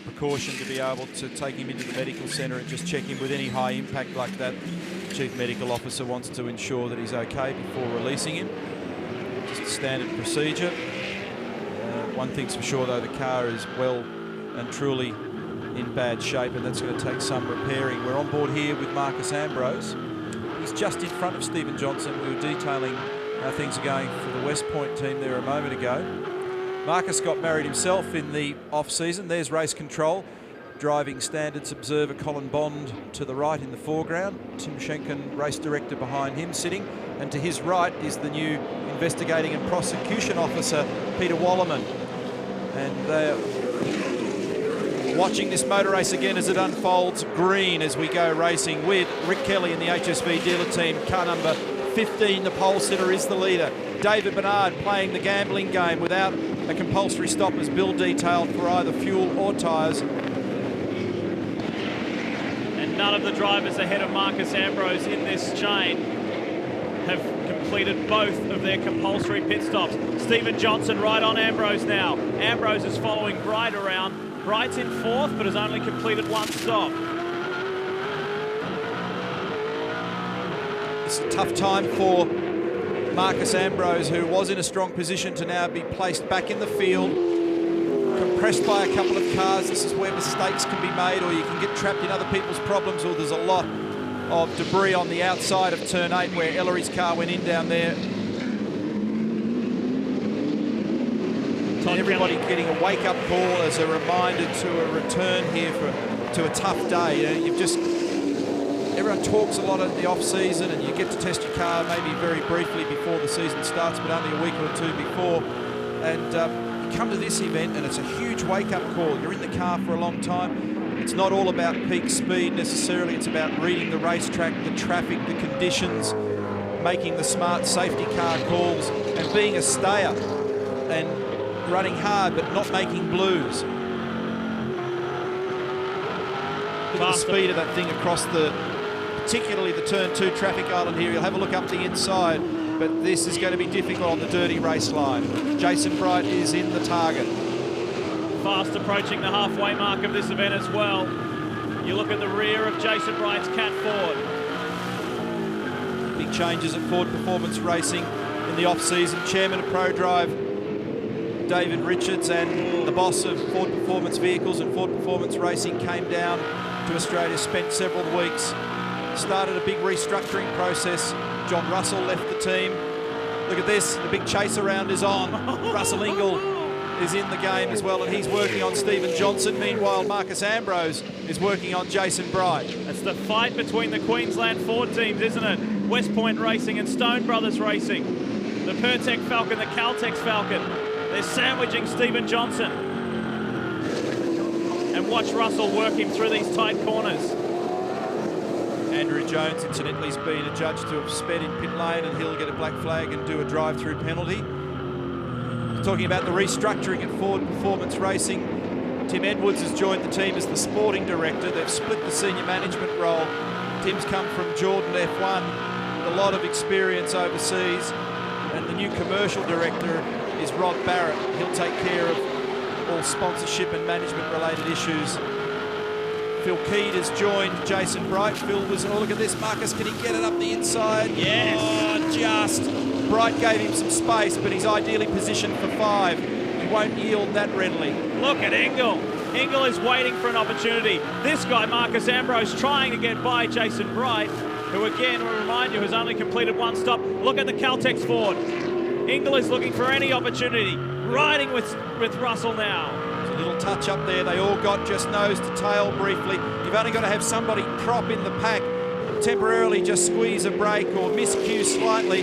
precaution to be able to take him into the medical centre and just check him with any high impact like that. The Chief Medical Officer wants to ensure that he's okay before releasing him. Just a standard procedure. One thing's for sure, though, the car is well and truly in bad shape, and that's going to take some repairing. We're on board here with Marcus Ambrose. He's just in front of Stephen Johnson. We were detailing how things are going for the West Point team there a moment ago. Marcus got married himself in the off-season. There's race control. Driving standards observer Colin Bond to the right in the foreground. Tim Schenken, race director, behind him sitting. And to his right is the new investigating and prosecution officer, Peter Wallerman. And they're watching this motor race again as it unfolds green as we go racing with Rick Kelly in the HSV dealer team. Car number 15, the pole sitter, is the leader. David Bernard playing the gambling game without a compulsory stop as Bill detailed for either fuel or tyres. And none of the drivers ahead of Marcus Ambrose in this chain have completed both of their compulsory pit stops. Stephen Johnson right on Ambrose now. Ambrose is following Bright around. Bright's in fourth, but has only completed one stop. It's a tough time for Marcus Ambrose, who was in a strong position to now be placed back in the field, compressed by a couple of cars. This is where mistakes can be made, or you can get trapped in other people's problems, or there's a lot of debris on the outside of turn 8 where Ellery's car went in down there. And everybody getting a wake-up call as a reminder to a return here to a tough day. You know, everyone talks a lot in the off-season, and you get to test your car maybe very briefly before the season starts, but only a week or two before. And you come to this event, and it's a huge wake-up call. You're in the car for a long time. It's not all about peak speed necessarily. It's about reading the racetrack, the traffic, the conditions, making the smart safety car calls, and being a stayer. And running hard but not making blues. Look at the speed of that thing across particularly the turn 2 traffic island here. You'll have a look up the inside, but this is going to be difficult on the dirty race line. Jason Bright is in the target. Fast approaching the halfway mark of this event as well. You look at the rear of Jason Bright's Cat Ford. Big changes at Ford Performance Racing in the off-season. Chairman of ProDrive, David Richards, and the boss of Ford Performance Vehicles and Ford Performance Racing came down to Australia, spent several weeks, started a big restructuring process. John Russell left the team. Look at this, the big chase around is on. Russell Ingall is in the game as well, and he's working on Stephen Johnson. Meanwhile, Marcus Ambrose is working on Jason Bright. It's the fight between the Queensland Ford teams, isn't it? West Point Racing and Stone Brothers Racing. The Pertec Falcon, the Caltex Falcon. They're sandwiching Stephen Johnson. And watch Russell work him through these tight corners. Andrew Jones, incidentally, has been adjudged to have sped in pit lane, and he'll get a black flag and do a drive-through penalty. Talking about the restructuring at Ford Performance Racing, Tim Edwards has joined the team as the sporting director. They've split the senior management role. Tim's come from Jordan F1, with a lot of experience overseas, and the new commercial director is Rod Barrett. He'll take care of all sponsorship and management related issues. Phil Keed has joined Jason Bright. Phil was, oh, look at this, Marcus, can he get it up the inside? Yes. Oh, just. Bright gave him some space, but he's ideally positioned for 5. He won't yield that readily. Look at Engel. Ingle is waiting for an opportunity. This guy, Marcus Ambrose, trying to get by Jason Bright, who again, we'll remind you, has only completed one stop. Look at the Caltex Ford. Ingle is looking for any opportunity. Riding with Russell now. There's a little touch up there. They all got just nose to tail briefly. You've only got to have somebody prop in the pack, temporarily just squeeze a brake or miscue slightly,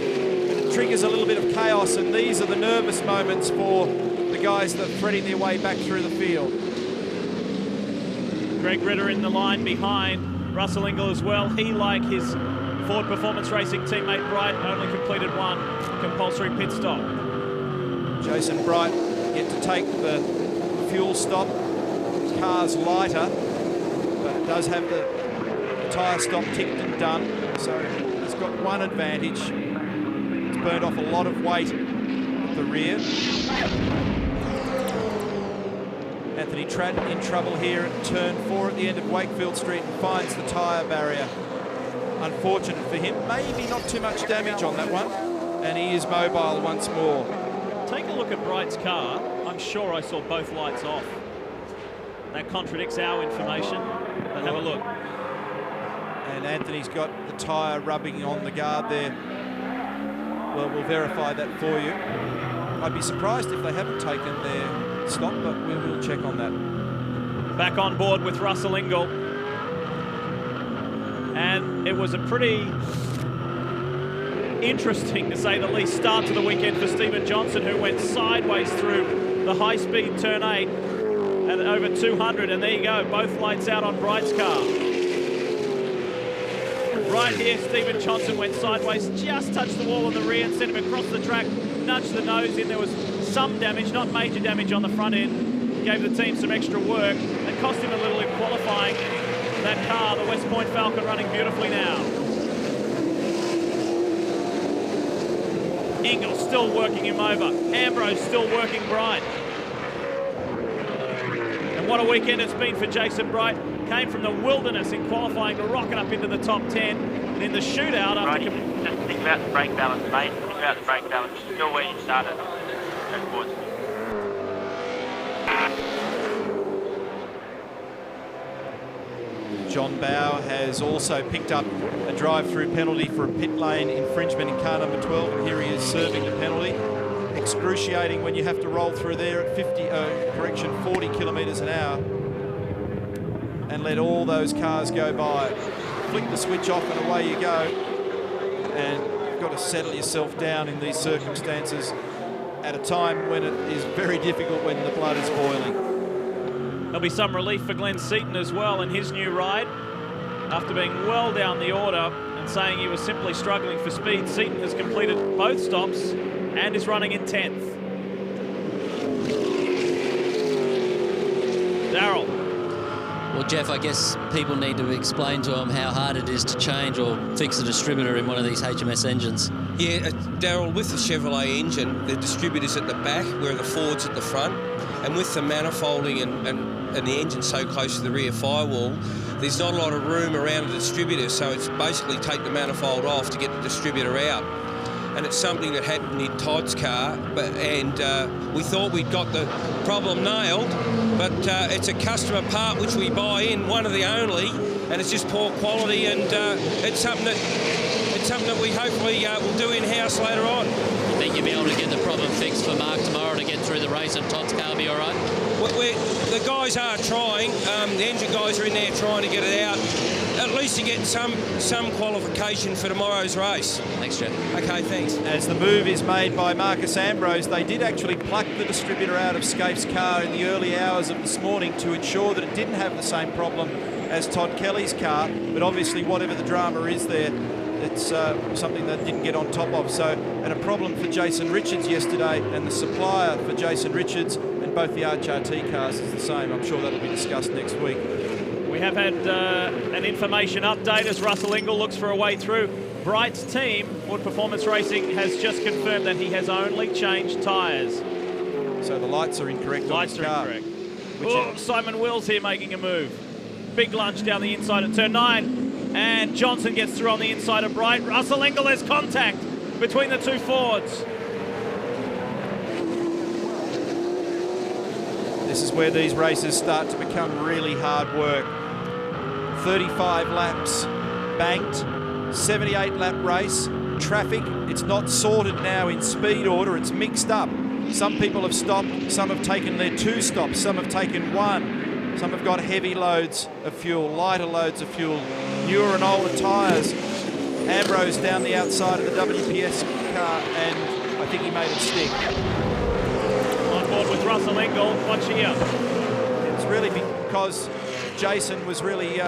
and it triggers a little bit of chaos, and these are the nervous moments for the guys that are threading their way back through the field. Greg Ritter in the line behind Russell Ingle as well. He, like his Ford Performance Racing teammate Bright, only completed one compulsory pit stop. Jason Bright yet to take the fuel stop. His car's lighter, but it does have the tyre stop ticked and done, so he's got one advantage. It's burned off a lot of weight at the rear. Anthony Tratt in trouble here at turn 4 at the end of Wakefield Street and finds the tyre barrier. Unfortunate for him. Maybe not too much damage on that one, and he is mobile once more. Take a look at Bright's car. I'm sure I saw both lights off. That contradicts our information, but have a look. And Anthony's got the tyre rubbing on the guard there. Well, we'll verify that for you. I'd be surprised if they haven't taken their stop, but we will check on that. Back on board with Russell Ingle. And it was a pretty interesting, to say the least, start to the weekend for Stephen Johnson, who went sideways through the high-speed turn 8 at over 200. And there you go, both lights out on Bright's car. Right here, Stephen Johnson went sideways, just touched the wall on the rear and sent him across the track, nudged the nose in. There was some damage, not major damage on the front end. Gave the team some extra work and cost him a little in qualifying. That car, the West Point Falcon, running beautifully now. Ingle still working him over. Ambrose still working Bright. And what a weekend it's been for Jason Bright. Came from the wilderness in qualifying to rocket up into the top 10. And in the shootout after... Just think about the brake balance, mate. Think about the brake balance. Still where you started. Go forward. John Bowe has also picked up a drive-through penalty for a pit lane infringement in car number 12, and here he is serving the penalty. Excruciating when you have to roll through there at 40 kilometres an hour and let all those cars go by. Flick the switch off and away you go. And you've got to settle yourself down in these circumstances at a time when it is very difficult when the blood is boiling. There'll be some relief for Glenn Seaton as well in his new ride. After being well down the order and saying he was simply struggling for speed, Seaton has completed both stops and is running in 10th. Darryl. Well, Jeff, I guess people need to explain to him how hard it is to change or fix a distributor in one of these HMS engines. Yeah, Darryl, with the Chevrolet engine, the distributor's at the back where the Ford's at the front. And with the manifolding and the engine so close to the rear firewall, there's not a lot of room around the distributor, so it's basically take the manifold off to get the distributor out. And it's something that happened in Todd's car, and we thought we'd got the problem nailed, but it's a customer part which we buy in, one of the only, and it's just poor quality, and it's something that we hopefully will do in-house later on. You think you'll be able to get the problem fixed for Mark tomorrow to get through the race, and Todd's car will be all right? The guys are trying. The engine guys are in there trying to get it out, at least to get some qualification for tomorrow's race. Thanks, Jeff. Okay, thanks. As the move is made by Marcus Ambrose, they did actually pluck the distributor out of Scaife's car in the early hours of this morning to ensure that it didn't have the same problem as Todd Kelly's car, but obviously whatever the drama is there, it's something they didn't get on top of. So, and a problem for Jason Richards yesterday, and the supplier for Jason Richards and both the HRT cars is the same. I'm sure that'll be discussed next week. We have had an information update as Russell Ingle looks for a way through. Bright's team, Ford Performance Racing, has just confirmed that he has only changed tyres. So the lights are incorrect on his car. Lights are incorrect. Simon Wills here making a move. Big lunge down the inside at turn 9. And Johnson gets through on the inside of Bright. Russell Ingle has contact between the two Fords. This is where these races start to become really hard work. 35 laps banked, 78 lap race. Traffic, it's not sorted now in speed order, it's mixed up. Some people have stopped, some have taken their 2 stops, some have taken 1. Some have got heavy loads of fuel, lighter loads of fuel, newer and older tyres. Ambrose down the outside of the WPS car, and I think he made it stick. On board with Russell Ingall, watch here. It's really because Jason was really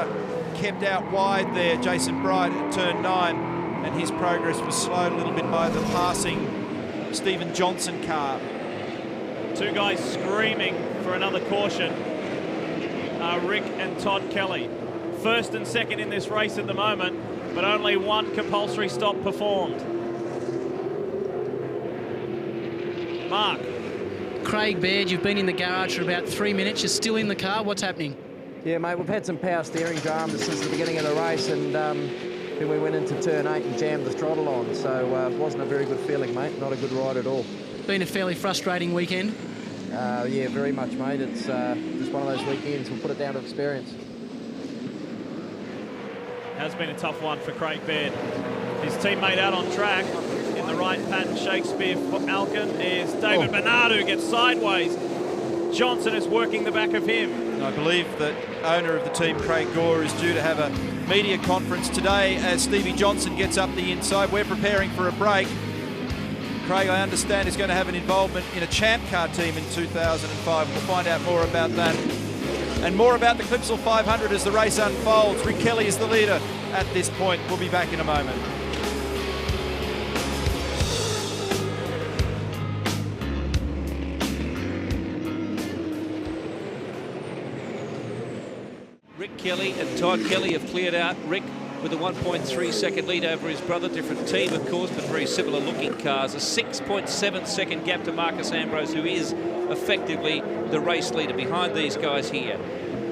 kept out wide there, Jason Bright at turn 9. And his progress was slowed a little bit by the passing Stephen Johnson car. 2 guys screaming for another caution are Rick and Todd Kelly. First and second in this race at the moment, but only 1 compulsory stop performed. Mark. Craig Baird, you've been in the garage for about 3 minutes. You're still in the car. What's happening? Yeah, mate, we've had some power steering dramas since the beginning of the race, and then we went into turn 8 and jammed the throttle on, so it wasn't a very good feeling, mate. Not a good ride at all. Been a fairly frustrating weekend? Yeah, very much, mate. It's just one of those weekends. We'll put it down to experience. Has been a tough one for Craig Baird. His teammate out on track in the right pattern Shakespeare Falcon is David Bernard, who gets sideways. Johnson is working the back of him. I believe that owner of the team, Craig Gore, is due to have a media conference today as Stevie Johnson gets up the inside. We're preparing for a break. Craig, I understand, is going to have an involvement in a Champ Car team in 2005. We'll find out more about that. And more about the Clipsal 500 as the race unfolds. Rick Kelly is the leader at this point. We'll be back in a moment. Rick Kelly and Todd Kelly have cleared out. Rick with a 1.3 second lead over his brother. Different team, of course, but very similar looking cars. A 6.7 second gap to Marcus Ambrose, who is effectively the race leader behind these guys here.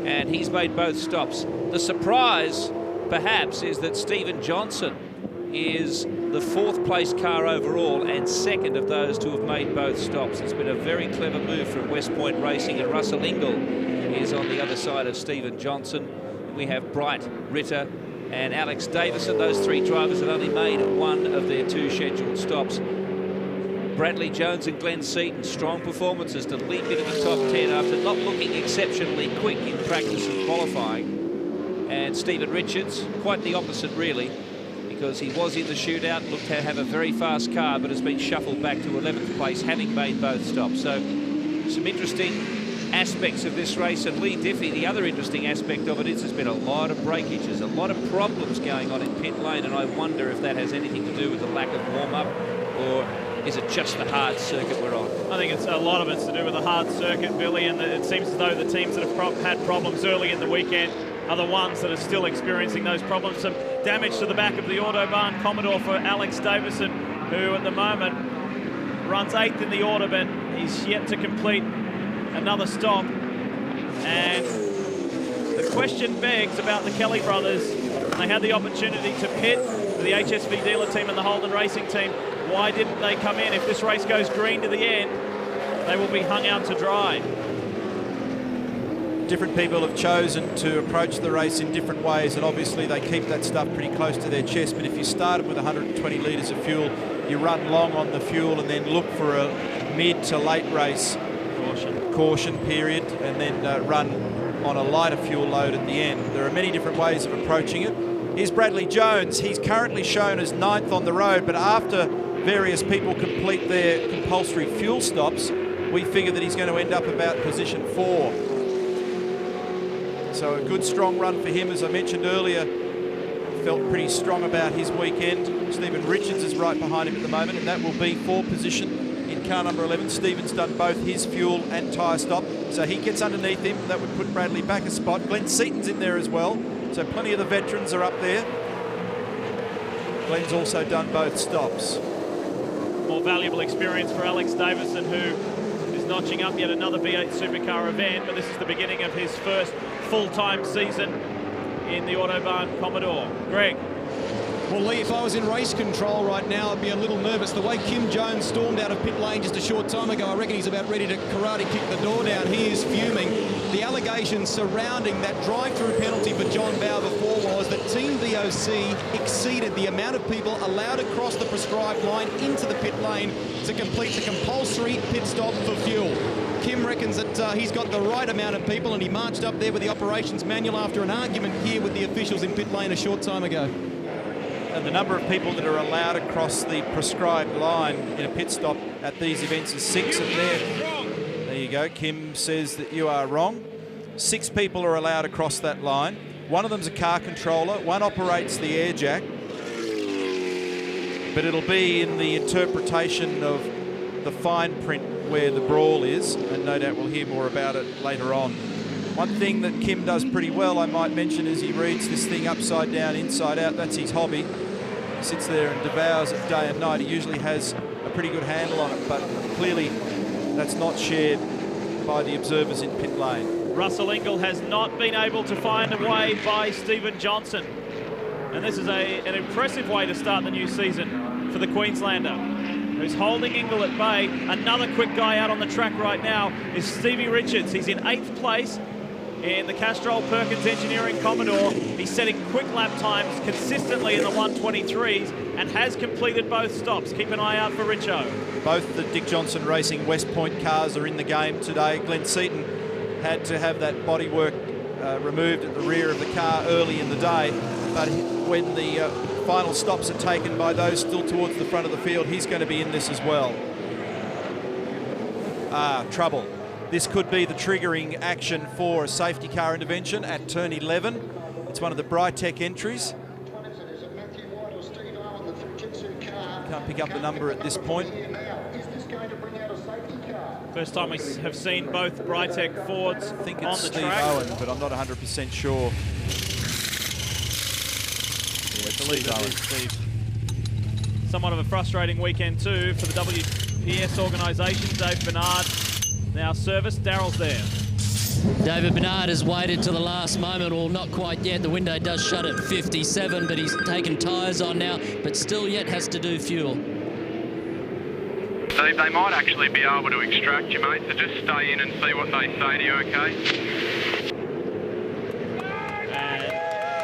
And he's made both stops. The surprise, perhaps, is that Stephen Johnson is the 4th place car overall and 2nd of those to have made both stops. It's been a very clever move from West Point Racing, and Russell Ingall is on the other side of Stephen Johnson. We have Bright, Ritter and Alex Davison. Those 3 drivers have only made 1 of their 2 scheduled stops. Bradley Jones and Glenn Seaton, strong performances to leap into the top 10 after not looking exceptionally quick in practice and qualifying. And Stephen Richards, quite the opposite really, because he was in the shootout, looked to have a very fast car, but has been shuffled back to 11th place, having made both stops. So some interesting aspects of this race. And Lee Diffie, the other interesting aspect of it is there's been a lot of breakages, a lot of problems going on in pit lane, and I wonder if that has anything to do with the lack of warm-up, or is it just the hard circuit we're on? I think it's a lot of it's to do with the hard circuit, Billy, and it seems as though the teams that have had problems early in the weekend are the ones that are still experiencing those problems. Some damage to the back of the Autobahn Commodore for Alex Davison, who at the moment runs 8th in the Autobahn. He's yet to complete another stop, and the question begs about the Kelly brothers. They had the opportunity to pit for the HSV dealer team and the Holden Racing team. Why didn't they come in? If this race goes green to the end, they will be hung out to dry. Different people have chosen to approach the race in different ways, and obviously they keep that stuff pretty close to their chest. But if you started with 120 litres of fuel, you run long on the fuel and then look for a mid to late race caution period, and then run on a lighter fuel load at the end. There are many different ways of approaching it. Here's Bradley Jones. He's currently shown as 9th on the road, but after various people complete their compulsory fuel stops, we figure that he's going to end up about position 4. So a good strong run for him, as I mentioned earlier. Felt pretty strong about his weekend. Stephen Richards is right behind him at the moment, and that will be 4th position in car number 11. Stephen's done both his fuel and tyre stop, so he gets underneath him. That would put Bradley back a spot. Glenn Seaton's in there as well, so plenty of the veterans are up there. Glenn's also done both stops. More valuable experience for Alex Davison, who is notching up yet another V8 Supercar event, but this is the beginning of his first full-time season in the Autobahn Commodore. Greg. Well, Lee, if I was in race control right now, I'd be a little nervous. The way Kim Jones stormed out of pit lane just a short time ago, I reckon he's about ready to karate kick the door down. He is fuming. The allegations surrounding that drive-through penalty for John Bower before was that Team VOC exceeded the amount of people allowed across the prescribed line into the pit lane to complete the compulsory pit stop for fuel. Kim reckons that he's got the right amount of people, and he marched up there with the operations manual after an argument here with the officials in pit lane a short time ago. And the number of people that are allowed across the prescribed line in a pit stop at these events is 6. And there you go. Kim says that you are wrong. 6 people are allowed across that line. One of them's a car controller. One operates the air jack. But it'll be in the interpretation of the fine print where the brawl is, and no doubt we'll hear more about it later on. One thing that Kim does pretty well, I might mention, is he reads this thing upside down, inside out. That's his hobby. He sits there and devours it day and night. He usually has a pretty good handle on it, but clearly that's not shared by the observers in pit lane. Russell Ingall has not been able to find a way by Stephen Johnson. And this is an impressive way to start the new season for the Queenslander, who's holding Ingall at bay. Another quick guy out on the track right now is Stevie Richards. He's in 8th place in the Castrol Perkins Engineering Commodore. He's setting quick lap times consistently in the 123s and has completed both stops. Keep an eye out for Richo. Both the Dick Johnson Racing West Point cars are in the game today. Glenn Seaton had to have that bodywork removed at the rear of the car early in the day, but when the final stops are taken by those still towards the front of the field, he's going to be in this as well. Trouble. This could be the triggering action for a safety car intervention at turn 11. It's one of the Brytech entries. Can't pick up the number at this point. First time we have seen both Brytech Fords I think on it's the Steve track. Owen, but I'm not 100% sure. Yeah, it's Steve Owen. Steve. Somewhat of a frustrating weekend too for the WPS organisation. Dave Bernard now serviced. Darrell's there. David Bernard has waited to the last moment. Well, not quite yet. The window does shut at 57, but he's taken tyres on now, but still yet has to do fuel. Steve, they might actually be able to extract you, mate, so just stay in and see what they say to you, okay?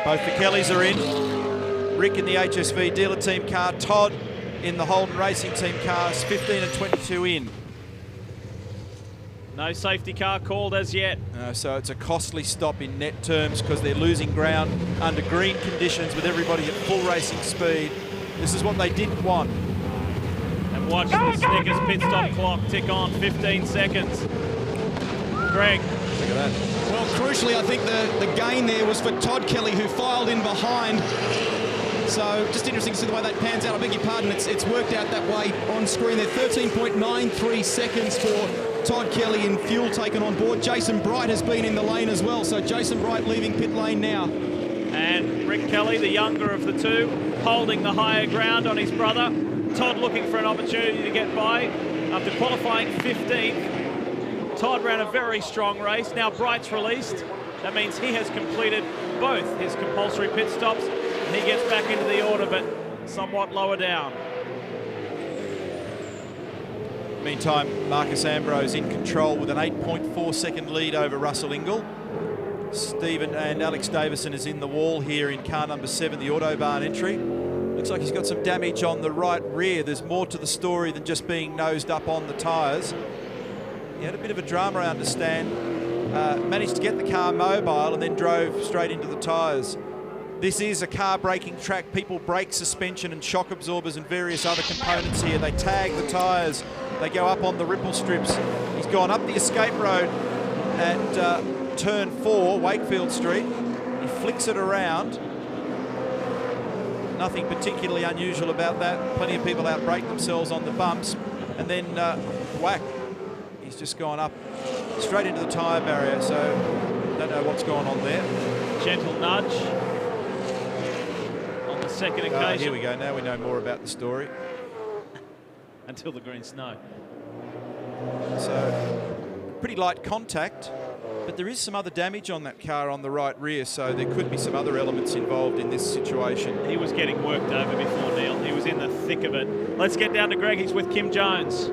Both the Kellys are in. Rick in the HSV dealer team car, Todd in the Holden Racing team cars, 15 and 22 in. No safety car called as yet. So it's a costly stop in net terms because they're losing ground under green conditions with everybody at full racing speed. This is what they didn't want. And watch the Snickers pit stop clock tick on, 15 seconds. Greg. Look at that. Well, crucially, I think the gain there was for Todd Kelly, who filed in behind. So just interesting to see the way that pans out. I beg your pardon, it's worked out that way on screen there. 13.93 seconds for Todd Kelly in fuel taken on board. Jason Bright has been in the lane as well. So Jason Bright leaving pit lane now. And Rick Kelly, the younger of the two, holding the higher ground on his brother. Todd looking for an opportunity to get by after qualifying 15th. Todd ran a very strong race. Now Bright's released. That means he has completed both his compulsory pit stops. And he gets back into the order, but somewhat lower down. Meantime, Marcus Ambrose in control with an 8.4 second lead over Russell Ingall. Stephen and Alex Davison is in the wall here in car number 7, the Autobahn entry. Looks like he's got some damage on the right rear. There's more to the story than just being nosed up on the tyres. He had a bit of a drama, I understand. Managed to get the car mobile and then drove straight into the tyres. This is a car braking track. People brake suspension and shock absorbers and various other components here. They tag the tyres. They go up on the ripple strips. He's gone up the escape road at turn 4, Wakefield Street. He flicks it around. Nothing particularly unusual about that. Plenty of out out brake themselves on the bumps. And then whack. He's just gone up straight into the tyre barrier. So don't know what's going on there. Gentle nudge. Second occasion. Here we go. Now we know more about the story. Until the green snow. So, pretty light contact. But there is some other damage on that car on the right rear, so there could be some other elements involved in this situation. He was getting worked over before, Neil. He was in the thick of it. Let's get down to Greg. He's with Kim Jones.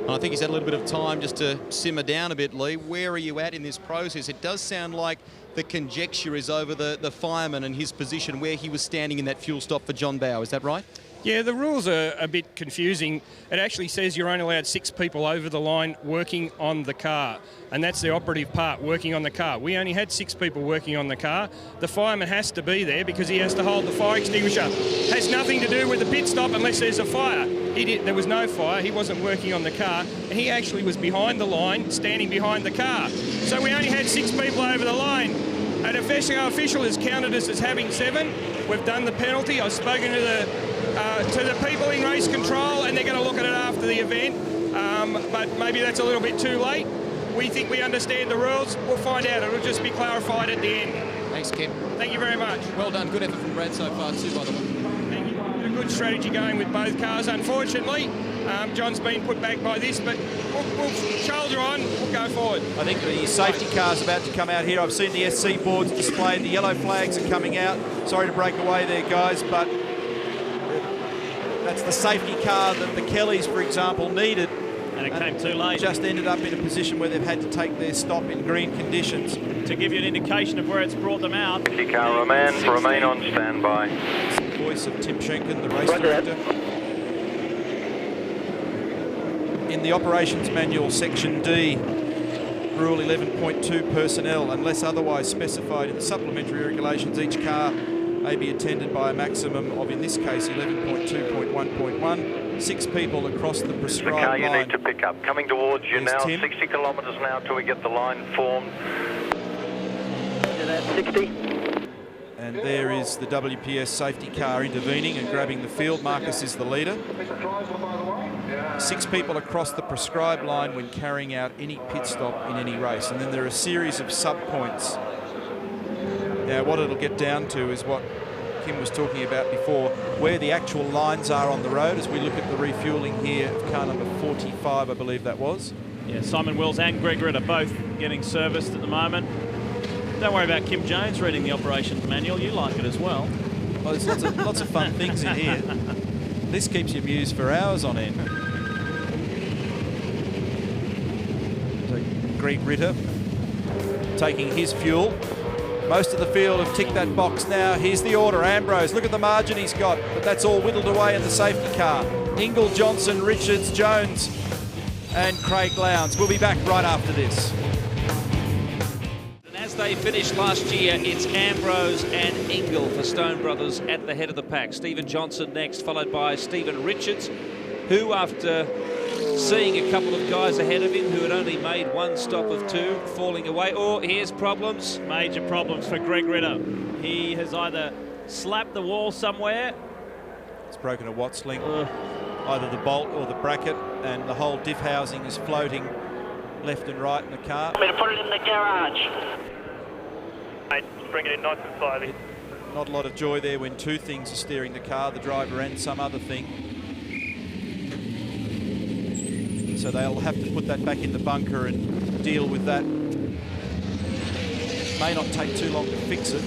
I think he's had a little bit of time just to simmer down a bit, Lee. Where are you at in this process? It does sound like the conjecture is over the fireman and his position where he was standing in that fuel stop for John Bowe. Is that right? Yeah, the rules are a bit confusing. It actually says you're only allowed 6 people over the line working on the car, and that's the operative part, working on the car. We only had 6 people working on the car. The fireman has to be there because he has to hold the fire extinguisher. Has nothing to do with the pit stop unless there's a fire. There was no fire, he wasn't working on the car, and he actually was behind the line, standing behind the car. So we only had 6 people over the line. An official has counted us as having 7. We've done the penalty. I've spoken to the people in race control, and they're going to look at it after the event. But maybe that's a little bit too late. We think we understand the rules. We'll find out. It'll just be clarified at the end. Thanks, Kim. Thank you very much. Well done. Good effort from Brad so far too, by the way. Thank you. A good strategy going with both cars. Unfortunately, John's been put back by this, but we'll shoulder on. We'll go forward. I think the safety car's about to come out here. I've seen the SC boards displayed. The yellow flags are coming out. Sorry to break away there, guys, but that's the safety car that the Kellys, for example, needed. And it came too late. Just ended up in a position where they've had to take their stop in green conditions. To give you an indication of where it's brought them out. Car remain on standby. It's the voice of Tim Schenken, the race director. In the operations manual, section D, rule 11.2, personnel, unless otherwise specified in the supplementary regulations, each car may be attended by a maximum of, in this case, 11.2.1.1, 6 people across the prescribed line. The car you need to pick up, coming towards you now, Tim. 60 kilometres now till we get the line formed. At 60. And there is the WPS safety car intervening and grabbing the field. Marcus is the leader. 6 people across the prescribed line when carrying out any pit stop in any race. And then there are a series of sub-points. Now, what it'll get down to is what Kim was talking about before, where the actual lines are on the road as we look at the refuelling here of car number 45, I believe that was. Yeah, Simon Wills and Greg Ritter both getting serviced at the moment. Don't worry about Kim Jones reading the operations manual. You like it as well. Well, there's lots of fun things in here. This keeps you amused for hours on end. So Greg Ritter taking his fuel. Most of the field have ticked that box now. Here's the order. Ambrose, look at the margin he's got, but that's all whittled away in the safety car. Ingle, Johnson, Richards, Jones, and Craig Lowndes. We'll be back right after this. As they finished last year, it's Ambrose and Ingle for Stone Brothers at the head of the pack. Stephen Johnson next, followed by Stephen Richards, who, after seeing a couple of guys ahead of him who had only made 1 stop of 2, falling away. Oh, here's problems. Major problems for Greg Ritter. He has either slapped the wall somewhere. It's broken a Watts link, either the bolt or the bracket, and the whole diff housing is floating left and right in the car. I'm going to put it in the garage. Mate, bring it in nice and slowly. Not a lot of joy there when 2 things are steering the car, the driver and some other thing. So they'll have to put that back in the bunker and deal with that. May not take too long to fix it.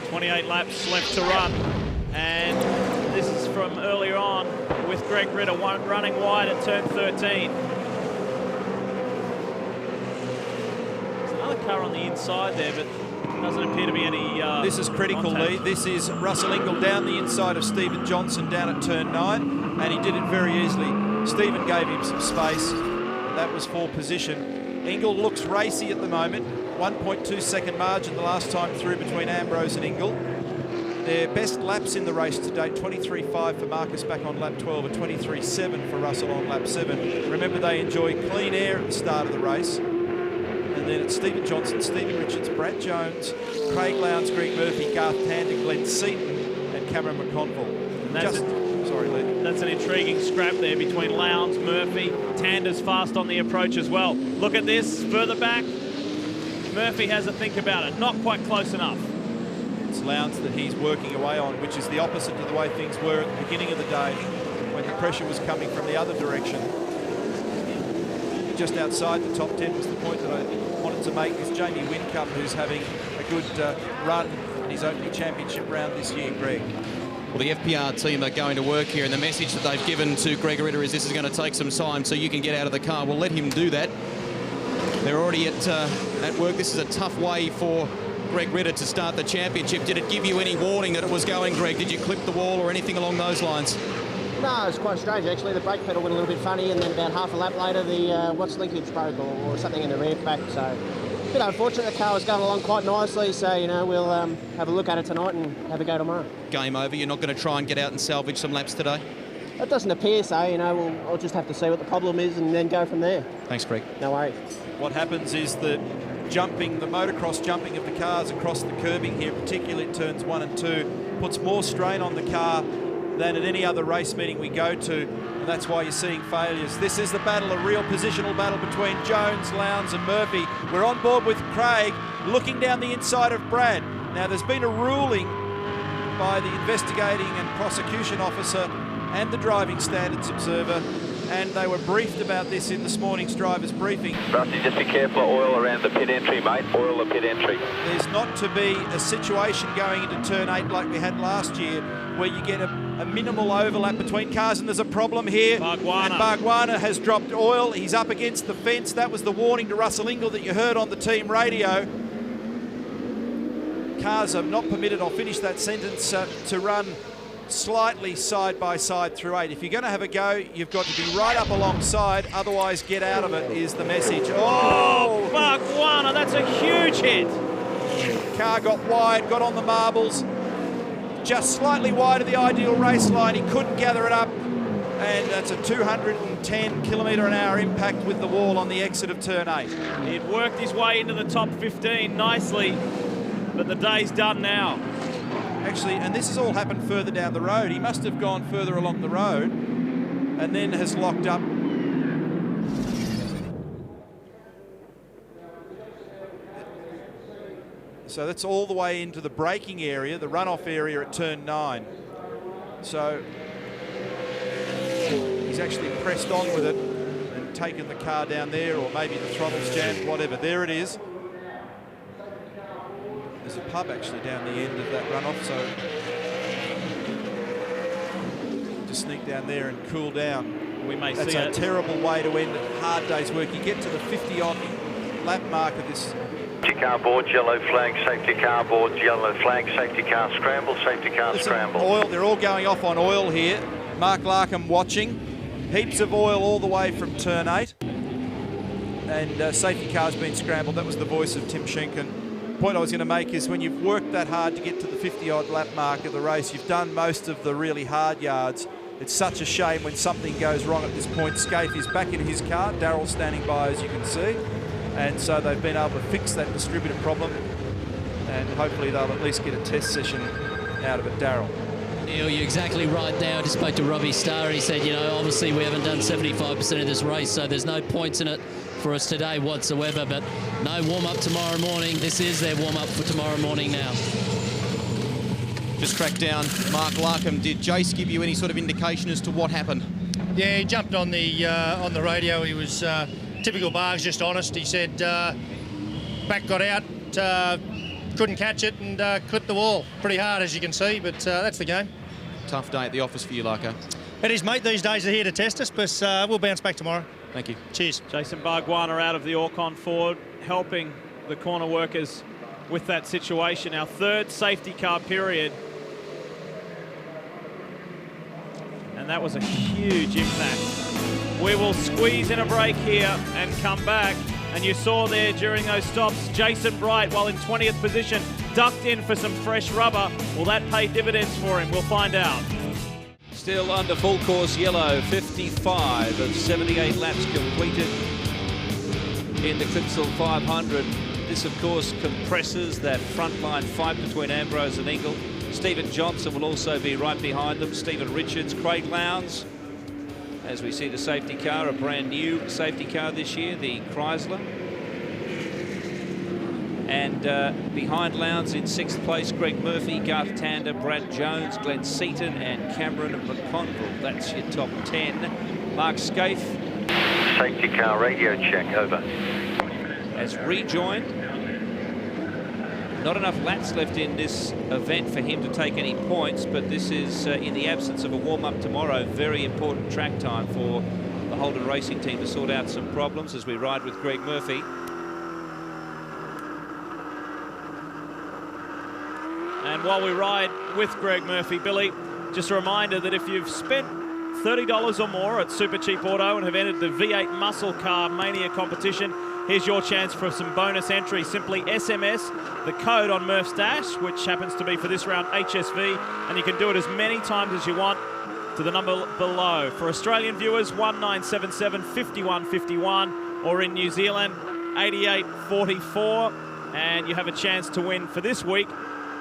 28 laps left to run. And this is from earlier on with Greg Ritter running wide at turn 13. There's another car on the inside there, but doesn't appear to be any This is critical, contact. Lee. This is Russell Ingle down the inside of Stephen Johnson down at turn 9, and he did it very easily. Stephen gave him some space. That was for position. Ingle looks racy at the moment. 1.2 second margin the last time through between Ambrose and Ingle. Their best laps in the race to date, 23.5 for Marcus back on lap 12 and 23.7 for Russell on lap 7. Remember, they enjoy clean air at the start of the race. And then it's Stephen Johnson, Stephen Richards, Brad Jones, Craig Lowndes, Greg Murphy, Garth Tander, Glenn Seaton and Cameron McConville. Sorry, Lee. That's an intriguing scrap there between Lowndes, Murphy. Tander's fast on the approach as well. Look at this, further back. Murphy has a think about it. Not quite close enough. It's Lowndes that he's working away on, which is the opposite to the way things were at the beginning of the day when the pressure was coming from the other direction. just outside the top 10 was the point that I wanted to make with Jamie Whincup, who's having a good run in his opening championship round this year, Greg. Well, the FPR team are going to work here, and the message that they've given to Greg Ritter is this is going to take some time so you can get out of the car. We'll let him do that. They're already at work. This is a tough way for Greg Ritter to start the championship. Did it give you any warning that it was going, Greg? Did you clip the wall or anything along those lines? No, it was quite strange actually. The brake pedal went a little bit funny, and then about half a lap later the watch linkage broke or something in the rear pack. So a bit unfortunate. The car was going along quite nicely, so you know we'll have a look at it tonight and have a go tomorrow. Game over. You're not going to try and get out and salvage some laps today? It doesn't appear so. You know, I'll just have to see what the problem is and then go from there. Thanks, Greg. No worries. What happens is the motocross jumping of the cars across the curbing here, particularly at turns 1 and 2, puts more strain on the car than at any other race meeting we go to, and that's why you're seeing failures. This is the battle, a real positional battle between Jones, Lowndes and Murphy. We're on board with Craig, looking down the inside of Brad. Now there's been a ruling by the investigating and prosecution officer and the driving standards observer, and they were briefed about this in this morning's driver's briefing. Rusty, just be careful of oil around the pit entry, mate. Oil the pit entry. There's not to be a situation going into turn 8 like we had last year, where you get a minimal overlap between cars, and there's a problem here. Bargwanna. And Bargwanna has dropped oil. He's up against the fence. That was the warning to Russell Ingall that you heard on the team radio. Cars are not permitted, I'll finish that sentence, to run slightly side by side through 8. If you're going to have a go, you've got to be right up alongside, otherwise get out of it is the message. Oh, Bargwanna, that's a huge hit. Car got wide, got on the marbles, just slightly wide of the ideal race line. He couldn't gather it up, and that's a 210 km/h impact with the wall on the exit of turn 8. He'd worked his way into the top 15 nicely, but the day's done now. Actually, and this has all happened further down the road. He must have gone further along the road and then has locked up. So that's all the way into the braking area, the runoff area at turn 9. So he's actually pressed on with it and taken the car down there, or maybe the throttle's jammed, whatever. There it is. There's a pub actually down the end of that runoff, so just sneak down there and cool down. We may see it. That's a terrible way to end a hard day's work. You get to the 50-odd lap mark of this. Safety car board, yellow flag, safety car board, yellow flag, safety car scramble, safety car scramble. Oil, they're all going off on oil here. Mark Larkham watching. Heaps of oil all the way from turn 8. And safety car's been scrambled. That was the voice of Tim Schenken. The point I was going to make is when you've worked that hard to get to the 50-odd lap mark of the race, you've done most of the really hard yards. It's such a shame when something goes wrong at this point. Scaife is back in his car. Darrell's standing by, as you can see. And so they've been able to fix that distributor problem. And hopefully they'll at least get a test session out of it, Darrell. Neil, you're exactly right there. I just spoke to Robbie Starr. He said, you know, obviously we haven't done 75% of this race, so there's no points in it for us today whatsoever, but no warm-up tomorrow morning. This is their warm-up for tomorrow morning now. Just cracked down Mark Larkham. Did Jace give you any sort of indication as to what happened? Yeah, he jumped on the radio. He was typical Bargs, just honest. He said back got out, couldn't catch it and clipped the wall pretty hard, as you can see, but that's the game. Tough day at the office for you, Larko. It is, mate. These days are here to test us, but we'll bounce back tomorrow. Thank you. Cheers. Jason Bargwanna out of the Orcon Ford, helping the corner workers with that situation. Our third safety car period. And that was a huge impact. We will squeeze in a break here and come back. And you saw there during those stops, Jason Bright, while in 20th position, ducked in for some fresh rubber. Will that pay dividends for him? We'll find out. Still under full course yellow, 55 of 78 laps completed in the Clipsal 500. This, of course, compresses that frontline fight between Ambrose and Ingall. Stephen Johnson will also be right behind them. Stephen Richards, Craig Lowndes. As we see the safety car, a brand new safety car this year, the Chrysler. And behind Lowndes in 6th place, Greg Murphy, Garth Tander, Brad Jones, Glenn Seaton and Cameron McConville. That's your top 10. Mark Scaife safety car radio check, over. Has rejoined. Not enough laps left in this event for him to take any points, but this is in the absence of a warm-up tomorrow, very important track time for the Holden Racing team to sort out some problems as we ride with Greg Murphy. And while we ride with Greg Murphy, Billy, just a reminder that if you've spent $30 or more at Super Cheap Auto and have entered the V8 Muscle Car Mania competition, here's your chance for some bonus entry. Simply SMS the code on Murph's Dash, which happens to be for this round HSV, and you can do it as many times as you want to the number below. For Australian viewers, 1977 5151, or in New Zealand, 8844, and you have a chance to win for this week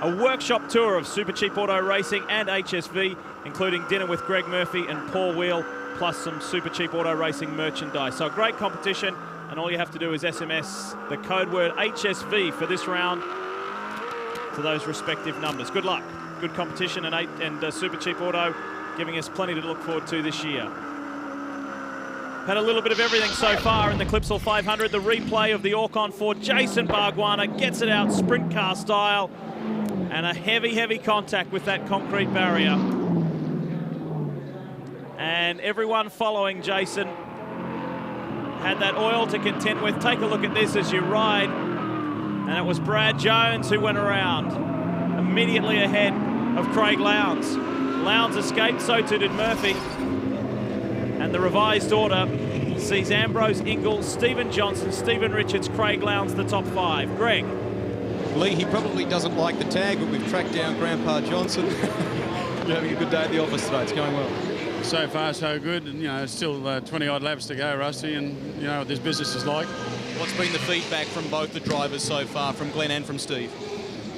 a workshop tour of Super Cheap Auto Racing and HSV, including dinner with Greg Murphy and Paul Wheel, plus some Super Cheap Auto Racing merchandise. So a great competition, and all you have to do is SMS the code word HSV for this round to those respective numbers. Good luck. Good competition, and Super Cheap Auto giving us plenty to look forward to this year. Had a little bit of everything so far in the Clipsal 500. The replay of the Orcon for Jason Bargwanna gets it out sprint car style, and a heavy contact with that concrete barrier. And everyone following Jason had that oil to contend with. Take a look at this as you ride. And it was Brad Jones who went around, immediately ahead of Craig Lowndes. Lowndes escaped, so too did Murphy. And the revised order sees Ambrose, Ingalls, Stephen Johnson, Stephen Richards, Craig Lowndes, the top 5. Greg. Lee, he probably doesn't like the tag, but we've tracked down Grandpa Johnson. You're having a good day at the office today. It's going well. So far, so good. And, you know, still 20-odd laps to go, Rusty, and you know what this business is like. What's been the feedback from both the drivers so far, from Glenn and from Steve?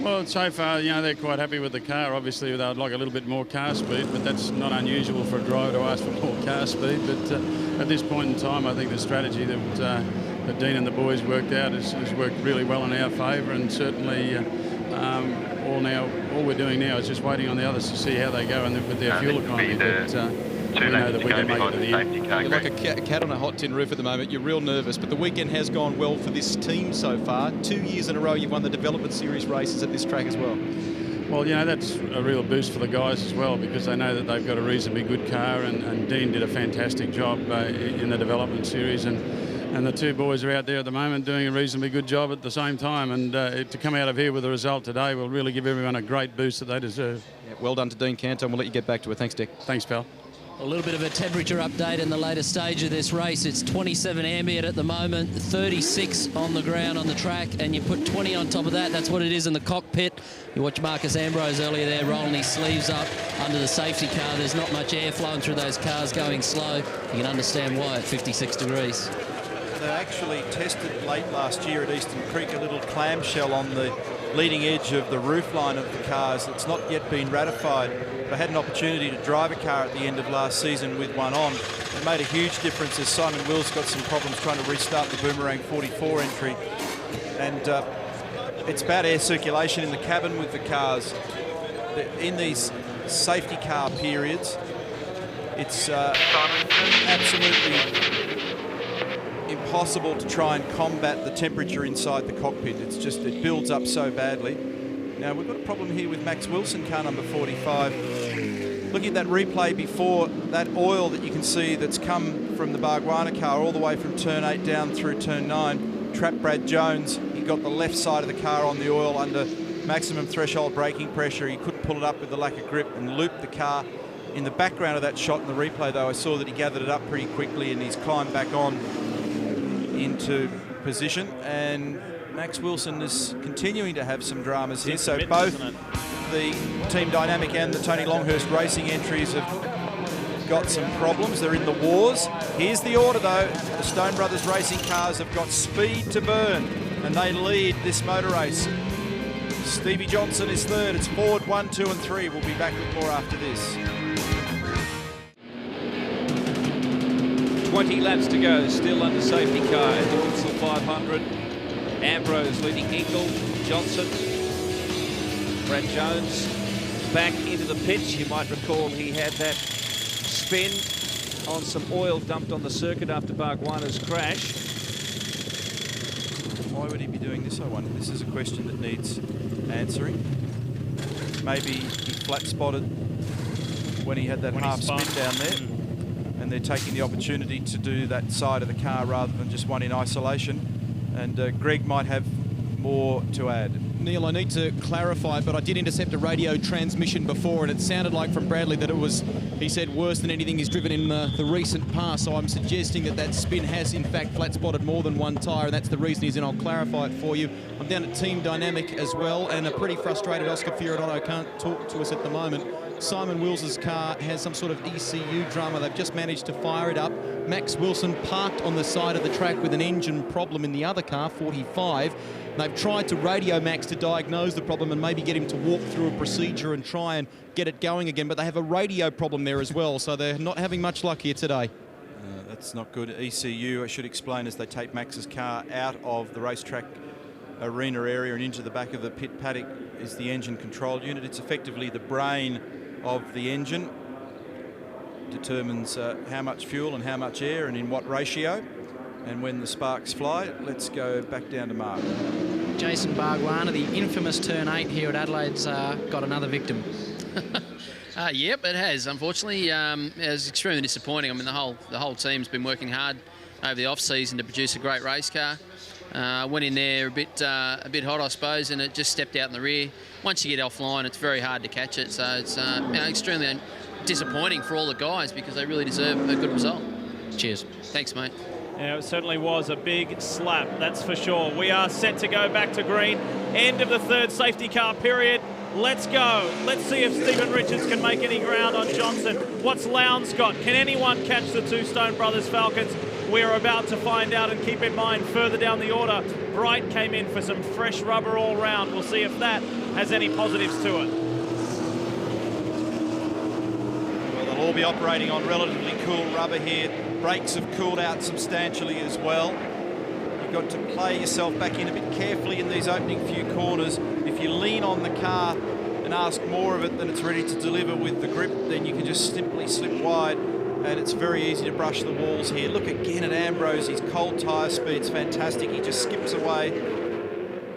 Well, so far, you know, they're quite happy with the car. Obviously, they'd like a little bit more car speed, but that's not unusual for a driver to ask for more car speed. But at this point in time, I think the strategy that Dean and the boys worked out has worked really well in our favour, and certainly all we're doing now is just waiting on the others to see how they go and with their fuel economy. But we know that we can make it to the end. You're like a cat on a hot tin roof at the moment. You're real nervous, but the weekend has gone well for this team so far. 2 years in a row you've won the Development Series races at this track as well. Well, you know, that's a real boost for the guys as well, because they know that they've got a reasonably good car, and Dean did a fantastic job in the Development Series, and the two boys are out there at the moment doing a reasonably good job at the same time, and to come out of here with a result today will really give everyone a great boost that they deserve. Yeah, well done to Dean Cantor, and we'll let you get back to it. Thanks, Dick. Thanks, pal. A little bit of a temperature update in the later stage of this race. It's 27 ambient at the moment, 36 on the ground on the track, and you put 20 on top of that. That's what it is in the cockpit. You watch Marcus Ambrose earlier there rolling his sleeves up under the safety car. There's not much air flowing through those cars going slow. You can understand why at 56 degrees. They actually tested late last year at Eastern Creek a little clamshell on the leading edge of the roofline of the cars. It's not yet been ratified. I had an opportunity to drive a car at the end of last season with one on. It made a huge difference as Simon Wills got some problems trying to restart the Boomerang 44 entry. And it's about air circulation in the cabin with the cars. In these safety car periods, it's absolutely impossible to try and combat the temperature inside the cockpit. It's just, it builds up so badly. Now, we've got a problem here with Max Wilson, car number 45. Looking at that replay before, that oil that you can see that's come from the Bargwanna car all the way from turn 8 down through turn 9, trapped Brad Jones. He got the left side of the car on the oil under maximum threshold braking pressure. He couldn't pull it up with the lack of grip and looped the car. In the background of that shot in the replay, though, I saw that he gathered it up pretty quickly and he's climbed back on into position, and Max Wilson is continuing to have some dramas here. So both the Team Dynamic and the Tony Longhurst Racing entries have got some problems. They're in the wars. Here's the order, though. The Stone Brothers Racing cars have got speed to burn, and they lead this motor race. Stevie Johnson is third. It's Ford 1, 2 and 3. We'll be back with more after this. 20 laps to go, still under safety car at the Clipsal 500. Ambrose leading Ingle, Johnson, Brad Jones back into the pits. You might recall he had that spin on some oil dumped on the circuit after Bargwanna's crash. Why would he be doing this, I wonder? This is a question that needs answering. Maybe he flat spotted when he had that half spin down there, and they're taking the opportunity to do that side of the car rather than just one in isolation. And Greg might have more to add. Neil, I need to clarify, but I did intercept a radio transmission before, and it sounded like from Bradley that it was, he said, worse than anything he's driven in the recent past. So I'm suggesting that that spin has, in fact, flat-spotted more than one tyre, and that's the reason he's in. I'll clarify it for you. I'm down at Team Dynamic as well, and a pretty frustrated Oscar Fioradono can't talk to us at the moment. Simon Wills's car has some sort of ECU drama. They've just managed to fire it up. Max Wilson parked on the side of the track with an engine problem in the other car, 45. They've tried to radio Max to diagnose the problem and maybe get him to walk through a procedure and try and get it going again, but they have a radio problem there as well, so they're not having much luck here today. That's not good. ECU, I should explain, as they take Max's car out of the racetrack arena area and into the back of the pit paddock, is the engine control unit. It's effectively the brain of the engine. Determines how much fuel and how much air and in what ratio. And when the sparks fly, let's go back down to Mark. Jason Bargwanna, the infamous turn 8 here at Adelaide's got another victim. Yep, it has. Unfortunately, it was extremely disappointing. I mean, the whole team's been working hard over the off-season to produce a great race car. Went in there a bit hot, I suppose, and it just stepped out in the rear. Once you get offline, it's very hard to catch it. So it's extremely disappointing for all the guys because they really deserve a good result. Cheers. Thanks, mate. Yeah, it certainly was a big slap, that's for sure. We are set to go back to green. End of the third safety car period. Let's go. Let's see if Stephen Richards can make any ground on Johnson. What's Lowndes got? Can anyone catch the two Stone Brothers Falcons? We're about to find out, and keep in mind further down the order, Bright came in for some fresh rubber all round. We'll see if that has any positives to it. Well, they'll all be operating on relatively cool rubber here. Brakes have cooled out substantially as well. You've got to play yourself back in a bit carefully in these opening few corners. If you lean on the car and ask more of it than it's ready to deliver with the grip, then you can just simply slip wide, and it's very easy to brush the walls here. Look again at Ambrose. His cold tyre speed's fantastic. He just skips away.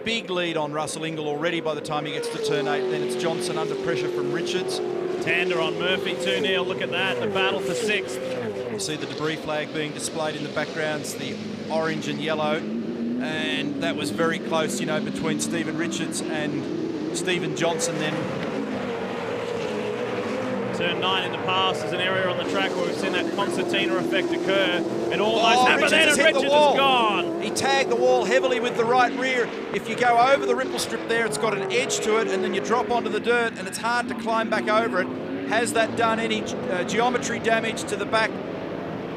Big lead on Russell Ingall already by the time he gets to turn 8. Then it's Johnson under pressure from Richards. Tander on Murphy, 2-0. Look at that, the battle for 6th. You see the debris flag being displayed in the backgrounds, the orange and yellow, and that was very close, you know, between Stephen Richards and Stephen Johnson then. Turn 9 in the past is an area on the track where we've seen that concertina effect occur. It almost happened then, and Richards is gone. He tagged the wall heavily with the right rear. If you go over the ripple strip there, it's got an edge to it, and then you drop onto the dirt, and it's hard to climb back over it. Has that done any geometry damage to the back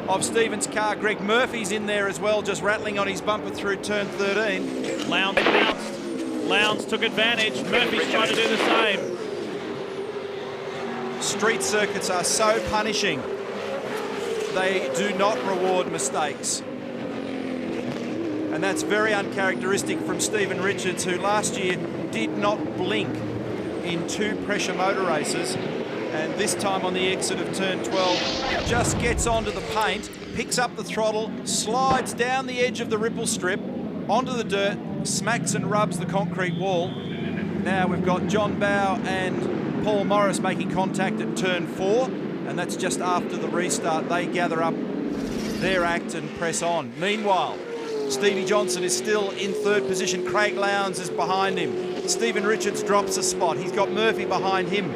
of Stephen's car? Greg Murphy's in there as well, just rattling on his bumper through turn 13. Lowndes bounced. Lowndes took advantage. Murphy's trying to do the same. Street circuits are so punishing. They do not reward mistakes. And that's very uncharacteristic from Stephen Richards, who last year did not blink in 2 pressure motor races. And this time on the exit of turn 12, just gets onto the paint, picks up the throttle, slides down the edge of the ripple strip, onto the dirt, smacks and rubs the concrete wall. Now we've got John Bowe and Paul Morris making contact at turn 4, and that's just after the restart. They gather up their act and press on. Meanwhile, Stevie Johnson is still in 3rd position. Craig Lowndes is behind him. Stephen Richards drops a spot. He's got Murphy behind him.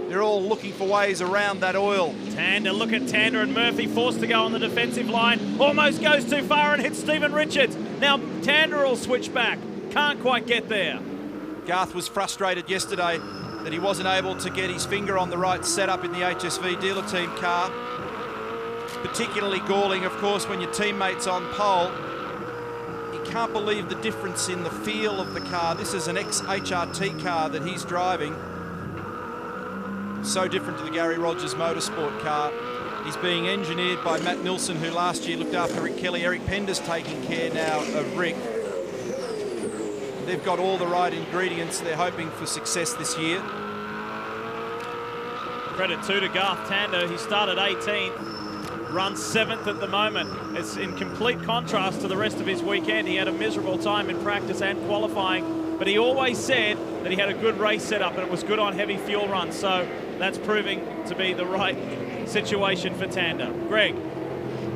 They're all looking for ways around that oil. Tander, look at Tander and Murphy forced to go on the defensive line. Almost goes too far and hits Stephen Richards. Now Tander will switch back. Can't quite get there. Garth was frustrated yesterday that he wasn't able to get his finger on the right setup in the HSV dealer team car. Particularly galling, of course, when your teammate's on pole. You can't believe the difference in the feel of the car. This is an ex-HRT car that he's driving. So different to the Gary Rogers motorsport car. He's being engineered by Matt Nilsson, who last year looked after Rick Kelly. Eric Pender's taking care now of Rick. They've got all the right ingredients. They're hoping for success this year. Credit too to Garth Tander. He started 18th. runs 7th at the moment. It's in complete contrast to the rest of his weekend. He had a miserable time in practice and qualifying, but he always said that he had a good race setup and it was good on heavy fuel runs. So that's proving to be the right situation for Tander. Greg.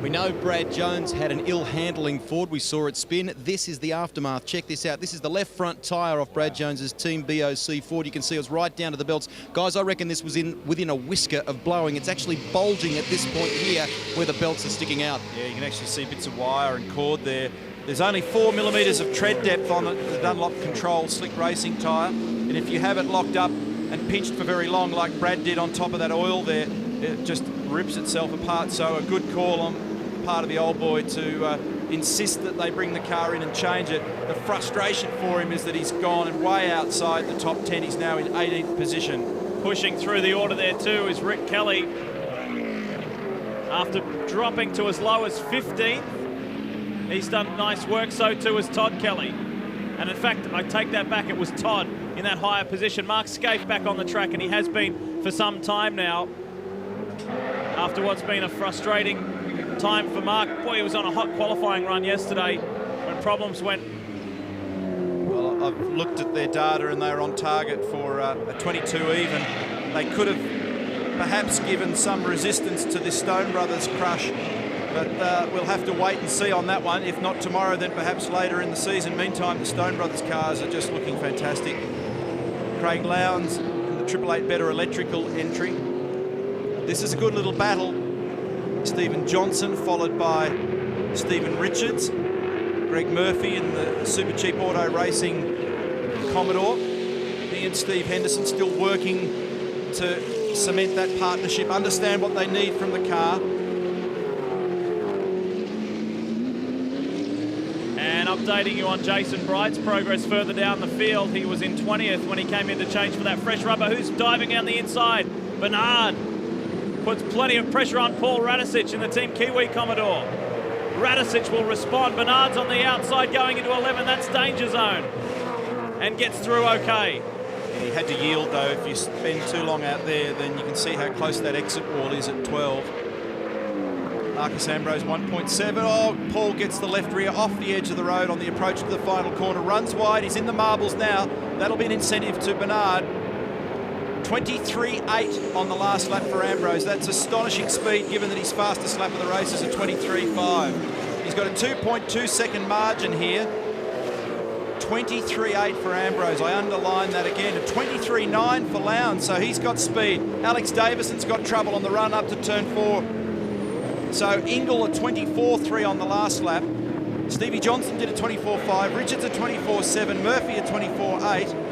We know Brad Jones had an ill handling Ford. We saw it spin. This is the aftermath. Check this out. This is the left front tyre off Brad Jones's Team BOC Ford. You can see it was right down to the belts. Guys, I reckon this was within a whisker of blowing. It's actually bulging at this point here where the belts are sticking out. Yeah, you can actually see bits of wire and cord there. There's only 4 millimetres of tread depth on it, the Dunlop Control slick racing tyre. And if you have it locked up and pinched for very long like Brad did on top of that oil there, it just rips itself apart. So a good call on part of the old boy to insist that they bring the car in and change it. The frustration for him is that he's gone and way outside the top 10. He's now in 18th position. Pushing through the order there too is Rick Kelly. After dropping to as low as 15th, he's done nice work, so too has Todd Kelly. And in fact, I take that back, it was Todd in that higher position. Mark Scaife back on the track, and he has been for some time now. After what's been a frustrating time for Mark. Boy, he was on a hot qualifying run yesterday when problems went. Well, I've looked at their data and they were on target for a 22 even. They could have perhaps given some resistance to this Stone Brothers crush, but we'll have to wait and see on that one. If not tomorrow, then perhaps later in the season. Meantime, the Stone Brothers cars are just looking fantastic. Craig Lowndes in the 888 Better Electrical entry. This is a good little battle. Stephen Johnson followed by Stephen Richards. Greg Murphy in the Super Cheap Auto Racing Commodore. He and Steve Henderson still working to cement that partnership, understand what they need from the car. And updating you on Jason Bright's progress further down the field. He was in 20th when he came in to change for that fresh rubber. Who's diving down the inside? Bernard puts plenty of pressure on Paul Radicic in the Team Kiwi Commodore. Radicic will respond. Bernard's on the outside going into 11. That's danger zone. And gets through okay. He had to yield though. If you spend too long out there, then you can see how close that exit wall is at 12. Marcus Ambrose 1.7. Oh, Paul gets the left rear off the edge of the road on the approach to the final corner. Runs wide. He's in the marbles now. That'll be an incentive to Bernard. 23.8 on the last lap for Ambrose. That's astonishing speed given that his fastest lap of the race is a 23.5. He's got a 2.2 second margin here. 23.8 for Ambrose. I underline that again. A 23.9 for Lowndes, so he's got speed. Alex Davison's got trouble on the run up to turn 4. So Ingle a 24.3 on the last lap. Stevie Johnson did a 24.5. Richards a 24.7. Murphy a 24.8.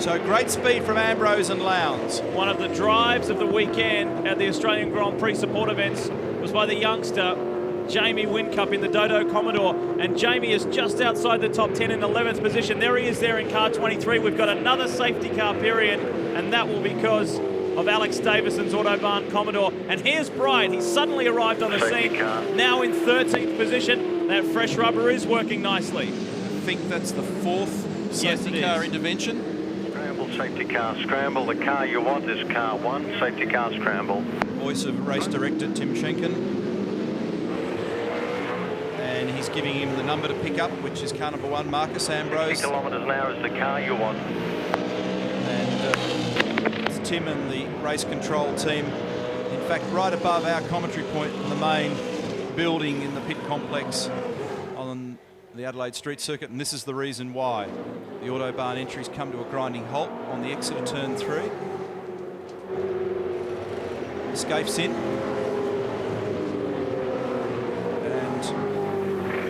So great speed from Ambrose and Lowndes. One of the drives of the weekend at the Australian Grand Prix support events was by the youngster Jamie Whincup in the Dodo Commodore, and Jamie is just outside the top 10 in 11th position. There he is there in car 23. We've got another safety car period, and that will be because of Alex Davison's Autobahn Commodore. And here's Bright. He's suddenly arrived on the scene, now in 13th position. That fresh rubber is working nicely. I think that's the 4th safety car intervention. Safety car scramble. The car you want is car 1. Safety car scramble. Voice of race director Tim Schenken. And he's giving him the number to pick up, which is car number 1, Marcus Ambrose. 50 kilometres an hour is the car you want. And it's Tim and the race control team. In fact, right above our commentary point in the main building in the pit complex on the Adelaide Street Circuit, and this is the reason why. The Autobahn entries come to a grinding halt on the exit of turn 3. Scaife's in. And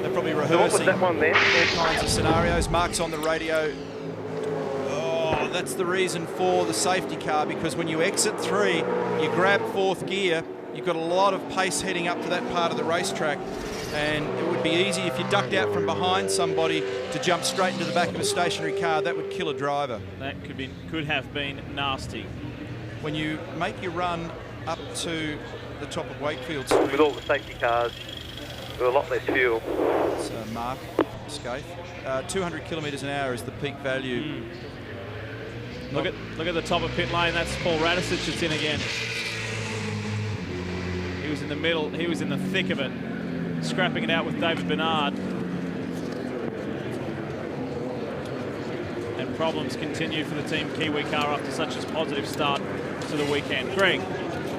they're probably rehearsing that one there? all kinds of scenarios. Mark's on the radio. Oh, that's the reason for the safety car, because when you exit 3, you grab 4th gear, you've got a lot of pace heading up to that part of the racetrack. And it would be easy if you ducked out from behind somebody to jump straight into the back of a stationary car. That would kill a driver. That could have been nasty. When you make your run up to the top of Wakefield Street, with all the safety cars, with a lot less fuel. It's Mark Scaife. 200 kilometres an hour is the peak value. Look at the top of pit lane. That's Paul Radicic that's in again. He was in in the middle. He was in the thick of it, scrapping it out with David Bernard. And problems continue for the Team Kiwi car after such a positive start to the weekend. Greg.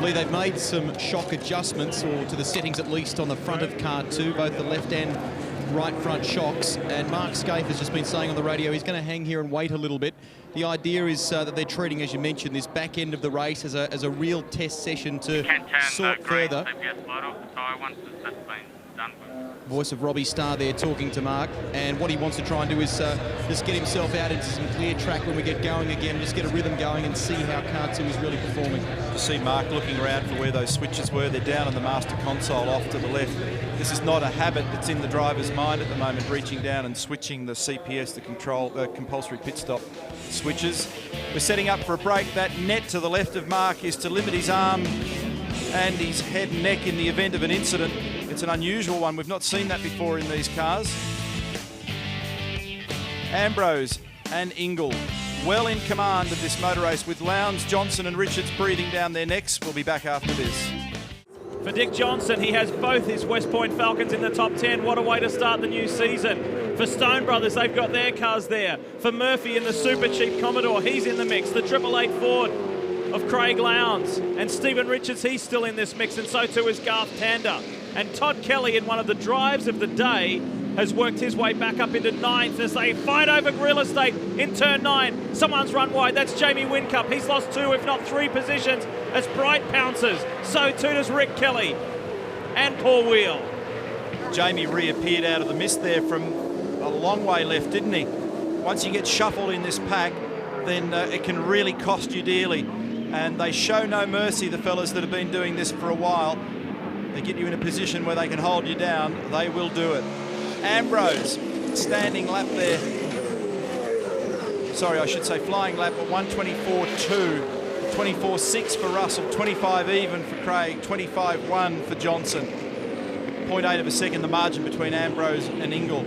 Lee, they've made some shock adjustments, or to the settings at least, on the front of car 2, both the left and right front shocks. And Mark Scaife has just been saying on the radio he's going to hang here and wait a little bit. The idea is that they're treating, as you mentioned, this back end of the race as a real test session to sort further. Voice of Robbie Starr there talking to Mark, and what he wants to try and do is just get himself out into some clear track when we get going again, just get a rhythm going and see how car 2 is really performing. You see Mark looking around for where those switches were. They're down on the master console off to the left. This is not a habit that's in the driver's mind at the moment, reaching down and switching the CPS, the compulsory pit stop switches. We're setting up for a break. That net to the left of Mark is to limit his arm and his head and neck in the event of an incident. It's an unusual one. We've not seen that before in these cars. Ambrose and Ingle well in command of this motor race, with Lowndes, Johnson and Richards breathing down their necks. We'll be back after this. For Dick Johnson, he has both his West Point Falcons in the top 10. What a way to start the new season. For Stone Brothers, they've got their cars there. For Murphy in the Super Cheap Commodore, he's in the mix. The 888 Ford of Craig Lowndes. And Stephen Richards, he's still in this mix, and so too is Garth Tander. And Todd Kelly, in one of the drives of the day, has worked his way back up into 9th as they fight over Grill Estate in turn 9. Someone's run wide. That's Jamie Whincup. He's lost 2, if not 3 positions as Bright pounces. So too does Rick Kelly and Paul Wheel. Jamie reappeared out of the mist there from a long way left, didn't he? Once you get shuffled in this pack, then it can really cost you dearly. And they show no mercy, the fellas that have been doing this for a while. They get you in a position where they can hold you down. They will do it. Ambrose, standing lap there. Sorry, I should say flying lap at 1:24.2. 24.6 for Russell, 25 even for Craig, 25.1 for Johnson. 0.8 of a second the margin between Ambrose and Ingle.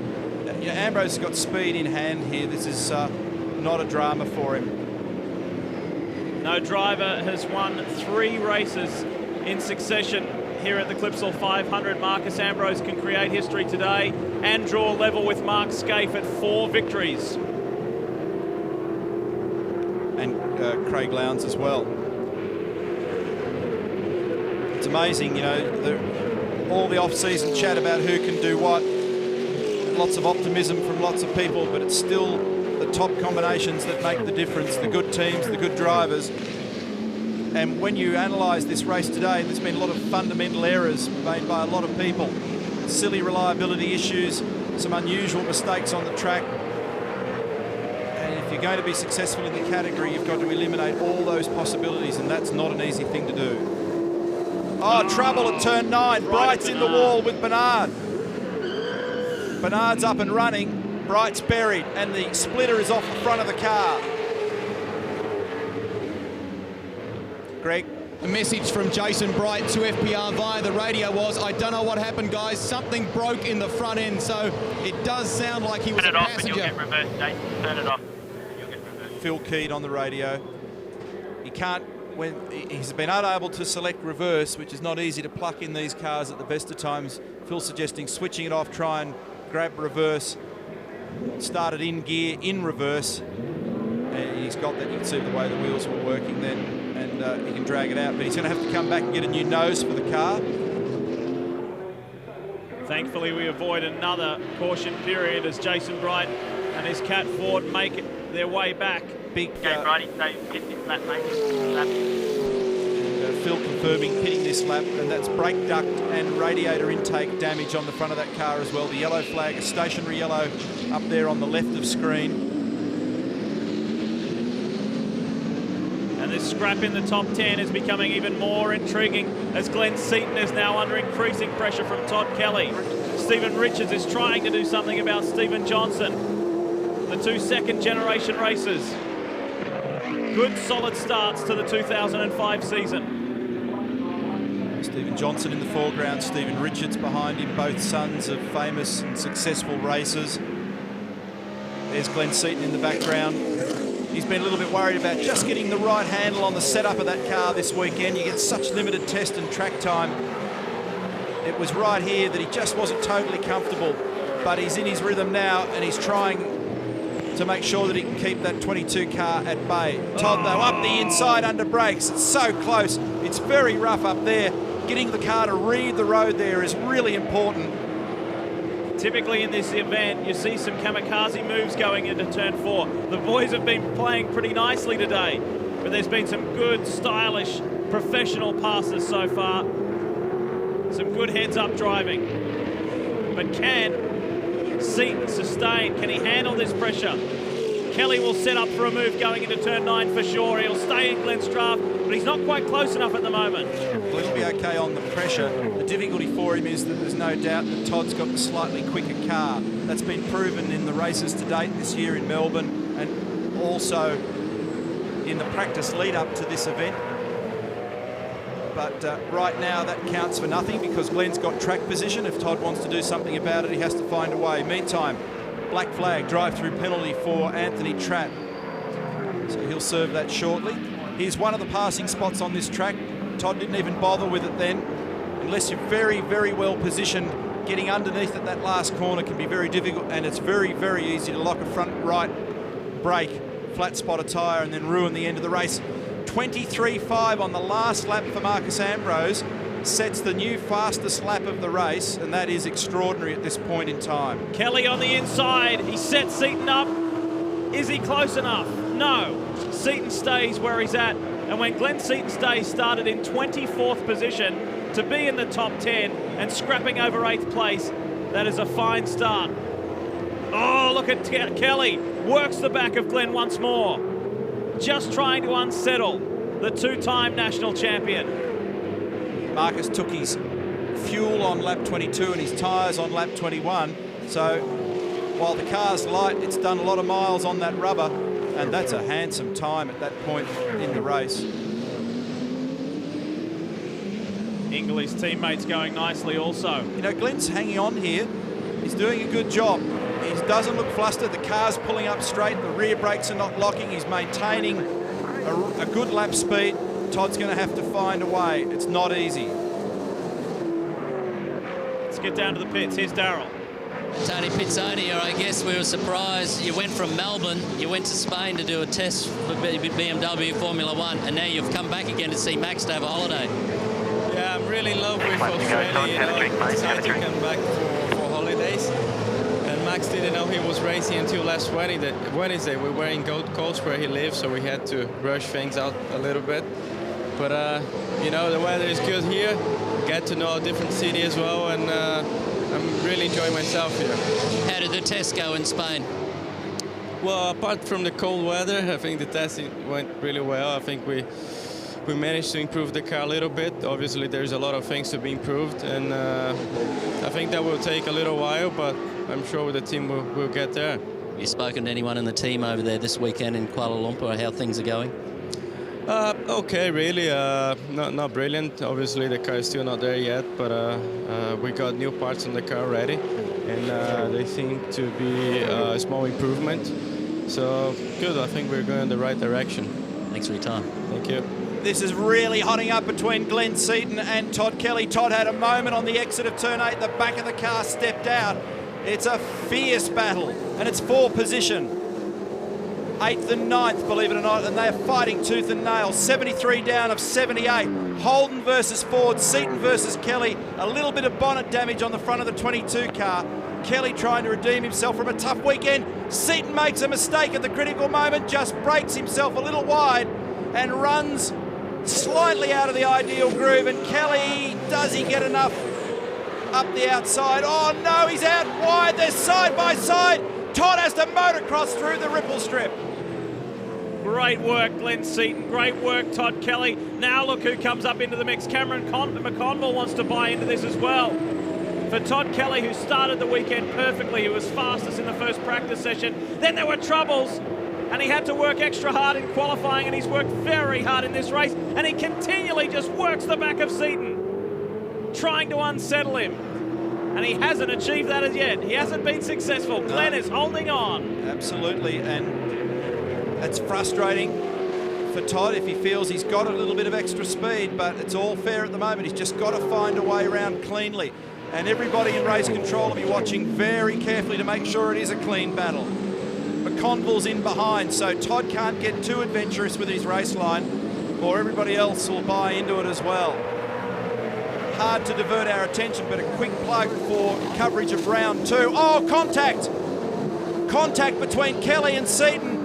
You know, Ambrose has got speed in hand here. This is not a drama for him. No driver has won 3 races in succession here at the Clipsal 500. Marcus Ambrose can create history today and draw level with Mark Scaife at 4 victories. And Craig Lowndes as well. It's amazing, you know, all the off-season chat about who can do what. Lots of optimism from lots of people, but it's still the top combinations that make the difference, the good teams, the good drivers. And when you analyse this race today, there's been a lot of fundamental errors made by a lot of people. Silly reliability issues, some unusual mistakes on the track. And if you're going to be successful in the category, you've got to eliminate all those possibilities, and that's not an easy thing to do. Oh, trouble at turn 9. Bright's in the wall with Bernard. Bernard's up and running. Bright's buried, and the splitter is off the front of the car. Greg? The message from Jason Bright to FPR via the radio was, I don't know what happened, guys. Something broke in the front end, so it does sound like he was a passenger. Turn it off and you'll get reversed, Jason. Turn it off. You'll get reversed. Phil Keed on the radio. He can't, when he's been unable to select reverse, which is not easy to pluck in these cars at the best of times. Phil suggesting switching it off, try and grab reverse. Start it in gear, in reverse. And he's got that. You can see the way the wheels were working then. And he can drag it out, but he's going to have to come back and get a new nose for the car. Thankfully, we avoid another caution period as Jason Bright and his Cat Ford make their way back. Big. Okay, Brighty, so get this lap, mate. Lap. And Phil confirming pitting this lap, and that's brake duct and radiator intake damage on the front of that car as well. The yellow flag, a stationary yellow up there on the left of screen. This scrap in the top 10 is becoming even more intriguing as Glenn Seaton is now under increasing pressure from Todd Kelly. Stephen Richards is trying to do something about Stephen Johnson. The 2 second-generation racers. Good, solid starts to the 2005 season. Stephen Johnson in the foreground, Stephen Richards behind him, both sons of famous and successful racers. There's Glenn Seaton in the background. He's been a little bit worried about just getting the right handle on the setup of that car this weekend. You get such limited test and track time It was right here that he just wasn't totally comfortable, but he's in his rhythm now and he's trying to make sure that he can keep that 22 car at bay. Todd, though, up the inside under brakes. It's so close. It's very rough up there. Getting the car to read the road there is really important. Typically in this event, you see some kamikaze moves going into turn 4. The boys have been playing pretty nicely today, but there's been some good, stylish, professional passes so far. Some good heads-up driving. But can Seaton sustain? Can he handle this pressure? Kelly will set up for a move going into turn 9 for sure. He'll stay in Glenn's draft, but he's not quite close enough at the moment. Well, he'll be okay on the pressure. The difficulty for him is that there's no doubt that Todd's got the slightly quicker car. That's been proven in the races to date this year in Melbourne and also in the practice lead up to this event. But right now that counts for nothing because Glenn's got track position. If Todd wants to do something about it, he has to find a way. Meantime, black flag, drive-through penalty for Anthony Tratt. So he'll serve that shortly. Here's one of the passing spots on this track. Todd didn't even bother with it then. Unless you're very, very well positioned, getting underneath at that last corner can be very difficult, and it's very, very easy to lock a front right brake, flat spot a tyre, and then ruin the end of the race. 23.5 on the last lap for Marcus Ambrose sets the new fastest lap of the race, and that is extraordinary at this point in time. Kelly on the inside, he sets Seaton up. Is he close enough? No. Seaton stays where he's at, and when Glenn Seaton's day started in 24th position, to be in the top 10 and scrapping over 8th place, that is a fine start. Oh, look at Kelly, works the back of Glenn once more. Just trying to unsettle the two-time national champion. Marcus took his fuel on lap 22 and his tyres on lap 21. So while the car's light, it's done a lot of miles on that rubber, and that's a handsome time at that point in the race. Inglis' teammates going nicely also. You know, Glenn's hanging on here. He's doing a good job. He doesn't look flustered. The car's pulling up straight. The rear brakes are not locking. He's maintaining a good lap speed. Todd's going to have to find a way. It's not easy. Let's get down to the pits. Here's Darryl. Tony Pizzoni, I guess we were surprised. You went from Melbourne, you went to Spain to do a test for BMW Formula 1, and now you've come back again to see Max to have a holiday. Yeah, I'm really in love with Australia. You know, I'm excited to come back for holidays. And Max didn't know he was racing until last Wednesday. We were in Gold Coast where he lives, so we had to rush things out a little bit. But, you know, the weather is good here. Get to know a different city as well, and I'm really enjoying myself here. How did the test go in Spain? Well, apart from the cold weather, I think the testing went really well. I think we managed to improve the car a little bit. Obviously, there's a lot of things to be improved, and I think that will take a little while, but I'm sure the team will get there. Have you spoken to anyone in the team over there this weekend in Kuala Lumpur, how things are going? Okay, really, not brilliant. Obviously, the car is still not there yet, but we got new parts on the car already, and they seem to be a small improvement. So, good, I think we're going in the right direction. Thanks for your time. Thank you. This is really hotting up between Glenn Seaton and Todd Kelly. Todd had a moment on the exit of turn 8. The back of the car stepped out. It's a fierce battle, and it's for position. 8th and 9th, believe it or not, and they're fighting tooth and nail. 73 down of 78. Holden versus Ford, Seaton versus Kelly. A little bit of bonnet damage on the front of the 22 car. Kelly trying to redeem himself from a tough weekend. Seaton makes a mistake at the critical moment, just breaks himself a little wide and runs slightly out of the ideal groove. And Kelly, does he get enough up the outside? Oh no, he's out wide. They're side by side. Todd has to motocross through the ripple strip. Great work, Glenn Seaton. Great work, Todd Kelly. Now look who comes up into the mix. Cameron McConville wants to buy into this as well. For Todd Kelly, who started the weekend perfectly, he was fastest in the first practice session. Then there were troubles, and he had to work extra hard in qualifying, and he's worked very hard in this race, and he continually just works the back of Seaton, trying to unsettle him. And he hasn't achieved that as yet. He hasn't been successful. Glenn is holding on. Absolutely, and that's frustrating for Todd if he feels he's got a little bit of extra speed, but it's all fair at the moment. He's just got to find a way around cleanly. And everybody in race control will be watching very carefully to make sure it is a clean battle. McConville's in behind, so Todd can't get too adventurous with his race line, or everybody else will buy into it as well. Hard to divert our attention, but a quick plug for coverage of round 2. Oh, contact! Contact between Kelly and Seaton.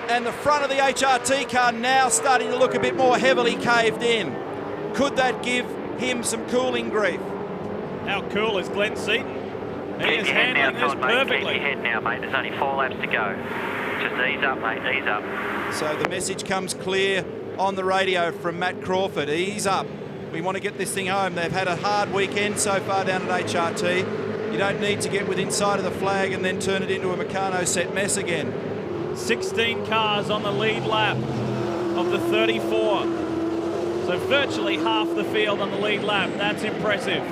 And the front of the HRT car now starting to look a bit more heavily caved in. Could that give him some cooling grief? How cool is Glenn Seaton? He is Keep your head handling now, this Todd, mate. Keep perfectly. your head now, mate. There's only 4 laps to go. Just ease up, mate. Ease up. So the message comes clear on the radio from Matt Crawford. Ease up. We want to get this thing home. They've had a hard weekend so far down at HRT. You don't need to get within sight of the flag and then turn it into a Meccano set mess again. 16 cars on the lead lap of the 34. So virtually half the field on the lead lap. That's impressive.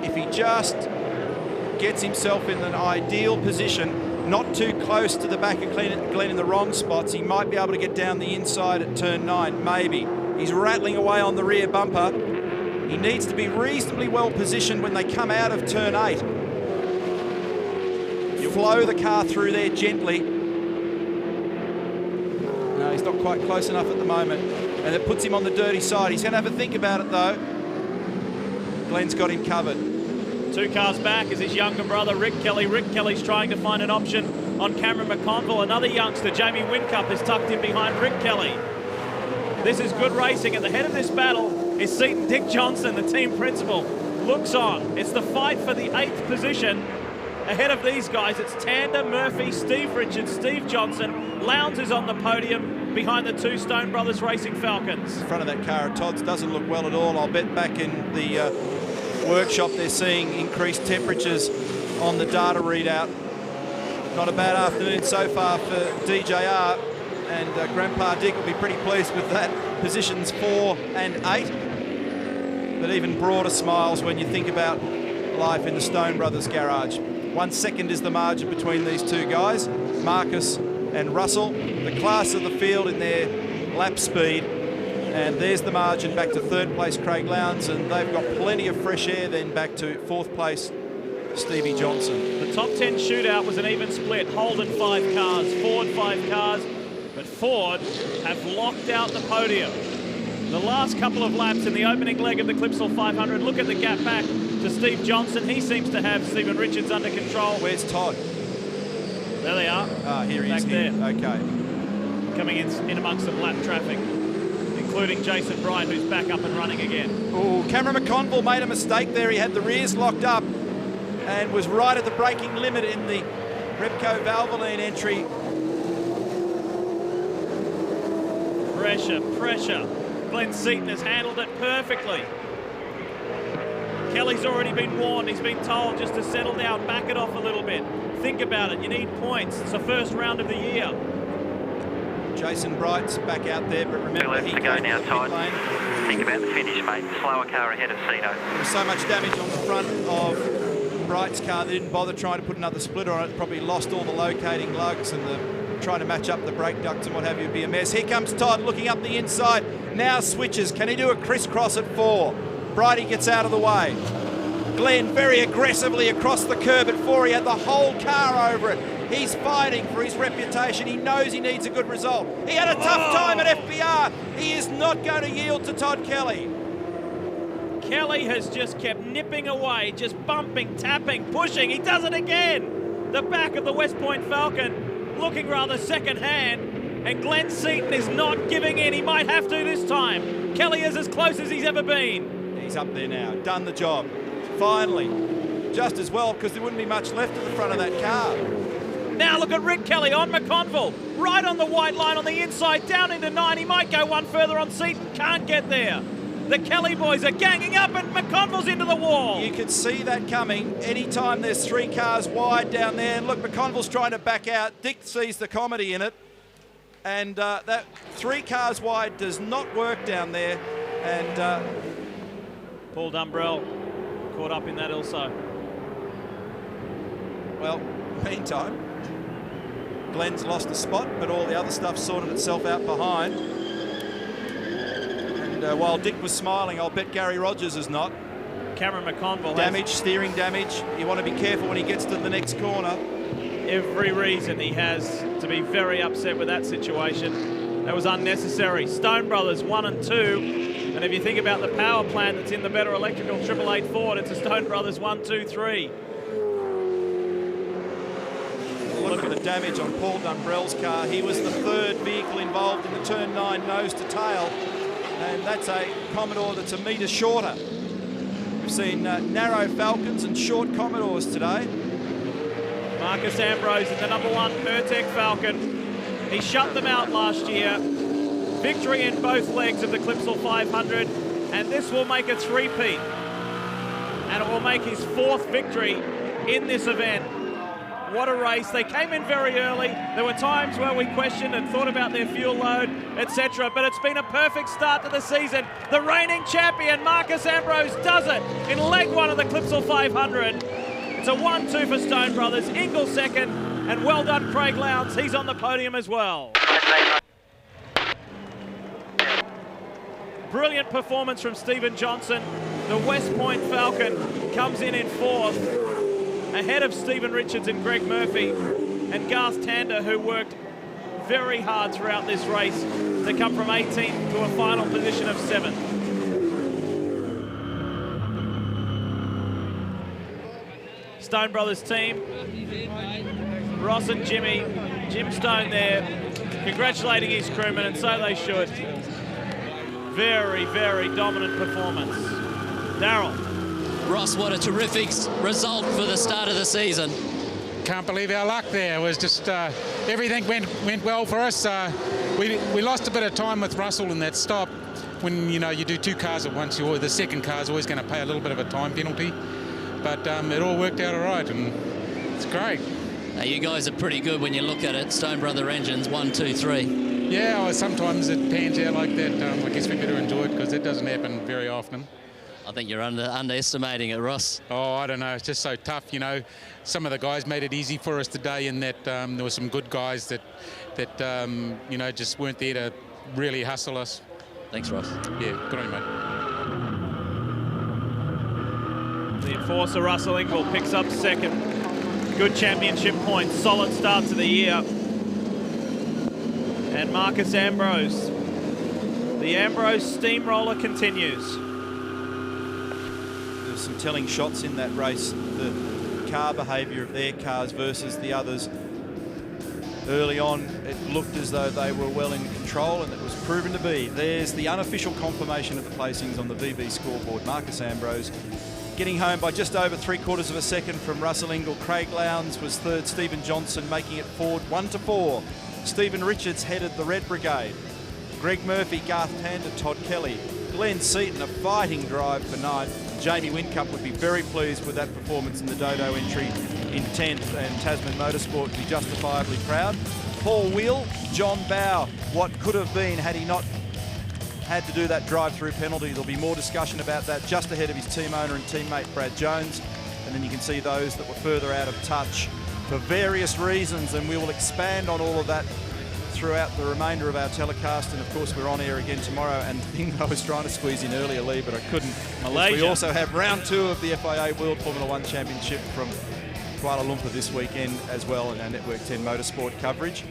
If he just gets himself in an ideal position, not too close to the back of Glenn in the wrong spots, he might be able to get down the inside at turn 9, maybe. He's rattling away on the rear bumper. He needs to be reasonably well positioned when they come out of turn 8. You flow the car through there gently. No, he's not quite close enough at the moment, and it puts him on the dirty side. He's going to have a think about it though. Glenn's got him covered. 2 cars back is his younger brother, Rick Kelly. Rick Kelly's trying to find an option on Cameron McConville. Another youngster, Jamie Whincup, is tucked in behind Rick Kelly. This is good racing. At the head of this battle is Seaton Dick Johnson, the team principal. Looks on. It's the fight for the 8th position. Ahead of these guys, it's Tander, Murphy, Steve Richards, Steve Johnson. Lowndes is on the podium behind the 2 Stone Brothers Racing Falcons. The front of that car at Todd's doesn't look well at all. I'll bet back in the workshop they're seeing increased temperatures on the data readout. Not a bad afternoon so far for DJR, and Grandpa Dick will be pretty pleased with that. Positions 4 and 8, but even broader smiles when you think about life in the Stone Brothers garage. 1 second is the margin between these 2 guys, Marcus and Russell. The class of the field in their lap speed. And there's the margin back to 3rd place, Craig Lowndes, and they've got plenty of fresh air then back to 4th place, Stevie Johnson. The top 10 shootout was an even split. Holden 5 cars, Ford 5 cars, but Ford have locked out the podium. The last couple of laps in the opening leg of the Clipsal 500, look at the gap back to Steve Johnson. He seems to have Stephen Richards under control. Where's Todd? There they are. Ah, here he is. Back there. Okay. Coming in amongst some lap traffic, including Jason Bright, who's back up and running again. Oh, Cameron McConville made a mistake there. He had the rears locked up and was right at the braking limit in the Repco Valvoline entry. Pressure. Glenn Seaton has handled it perfectly. Kelly's already been warned. He's been told just to settle down, back it off a little bit. Think about it. You need points. It's the first round of the year. Jason Bright's back out there, but remember, 2 laps to go now, Todd. Think about the finish, mate. Slower car ahead of Cito. There was so much damage on the front of Bright's car, they didn't bother trying to put another splitter on it. Probably lost all the locating lugs, and trying to match up the brake ducts and what have you would be a mess. Here comes Todd looking up the inside. Now switches. Can he do a crisscross at 4? Brighty gets out of the way. Glenn very aggressively across the curb at 4. He had the whole car over it. He's fighting for his reputation. He knows he needs a good result. He had a tough time at FBR. He is not going to yield to Todd Kelly. Kelly has just kept nipping away, just bumping, tapping, pushing. He does it again. The back of the West Point Falcon looking rather second hand, and Glenn Seaton is not giving in. He might have to this time. Kelly is as close as he's ever been. He's up there now, done the job. Finally, just as well, because there wouldn't be much left at the front of that car. Now look at Rick Kelly on McConville, right on the white line on the inside, down into 9. He might go one further on Seaton, can't get there. The Kelly boys are ganging up and McConville's into the wall. You could see that coming anytime there's 3 cars wide down there. And look, McConville's trying to back out. Dick sees the comedy in it. And that 3 cars wide does not work down there. And Paul Dumbrell caught up in that also. Well, meantime, Glenn's lost a spot, but all the other stuff sorted itself out behind. And while Dick was smiling, I'll bet Gary Rogers is not. Cameron McConville damage, steering damage. You want to be careful when he gets to the next corner. Every reason he has to be very upset with that situation. That was unnecessary. Stone Brothers 1 and 2. And if you think about the power plant that's in the Better Electrical 888 Ford, it's a Stone Brothers 1, 2, 3. Look at the damage on Paul Dumbrell's car. He was the third vehicle involved in the turn 9 nose to tail. And that's a Commodore that's a metre shorter. We've seen narrow Falcons and short Commodores today. Marcus Ambrose in the #1 Pertec Falcon. He shut them out last year. Victory in both legs of the Clipsal 500, and this will make a three-peat. And it will make his 4th victory in this event. What a race. They came in very early. There were times where we questioned and thought about their fuel load, etc. But it's been a perfect start to the season. The reigning champion, Marcus Ambrose, does it in leg 1 of the Clipsal 500. It's a 1-2 for Stone Brothers. Ingle second, and well done Craig Lowndes. He's on the podium as well. Brilliant performance from Stephen Johnson. The West Point Falcon comes in 4th, ahead of Stephen Richards and Greg Murphy, and Garth Tander, who worked very hard throughout this race to come from 18th to a final position of 7th. Stone Brothers team, Ross and Jimmy, Jim Stone there, congratulating his crewmen, and so they should. Very, very dominant performance. Darryl. Ross, what a terrific result for the start of the season. Can't believe our luck there. It was just everything went well for us. We lost a bit of time with Russell in that stop. When you do 2 cars at once, the second car is always going to pay a little bit of a time penalty. But it all worked out all right, and it's great. Now, you guys are pretty good when you look at it. Stone Brother engines 1, 2, 3. Yeah, well, sometimes it pans out like that. I guess we better enjoy it because that doesn't happen very often. I think you're underestimating it, Ross. Oh, I don't know. It's just so tough, Some of the guys made it easy for us today in that there were some good guys that just weren't there to really hustle us. Thanks, Ross. Yeah, good on you, mate. The enforcer, Russell Ingall, picks up 2nd. Good championship points. Solid start to the year. And Marcus Ambrose. The Ambrose steamroller continues. There's some telling shots in that race. The car behaviour of their cars versus the others. Early on, it looked as though they were well in control, and it was proven to be. There's the unofficial confirmation of the placings on the VB scoreboard. Marcus Ambrose getting home by just over 3/4 of a second from Russell Ingall. Craig Lowndes was 3rd. Stephen Johnson making it forward 1-4. Stephen Richards headed the Red Brigade. Greg Murphy, Garth Tander, Todd Kelly. Glenn Seaton, a fighting drive for 9th. Jamie Whincup would be very pleased with that performance in the Dodo entry in 10th, and Tasman Motorsport would be justifiably proud. Paul Wheel, John Bowe, what could have been had he not had to do that drive-through penalty. There'll be more discussion about that just ahead of his team owner and teammate Brad Jones. And then you can see those that were further out of touch for various reasons, and we will expand on all of that throughout the remainder of our telecast. And of course, we're on air again tomorrow. And the thing I was trying to squeeze in earlier, Lee, but I couldn't. Malaysia. We also have round 2 of the FIA World Formula 1 Championship from Kuala Lumpur this weekend as well, in our Network 10 motorsport coverage.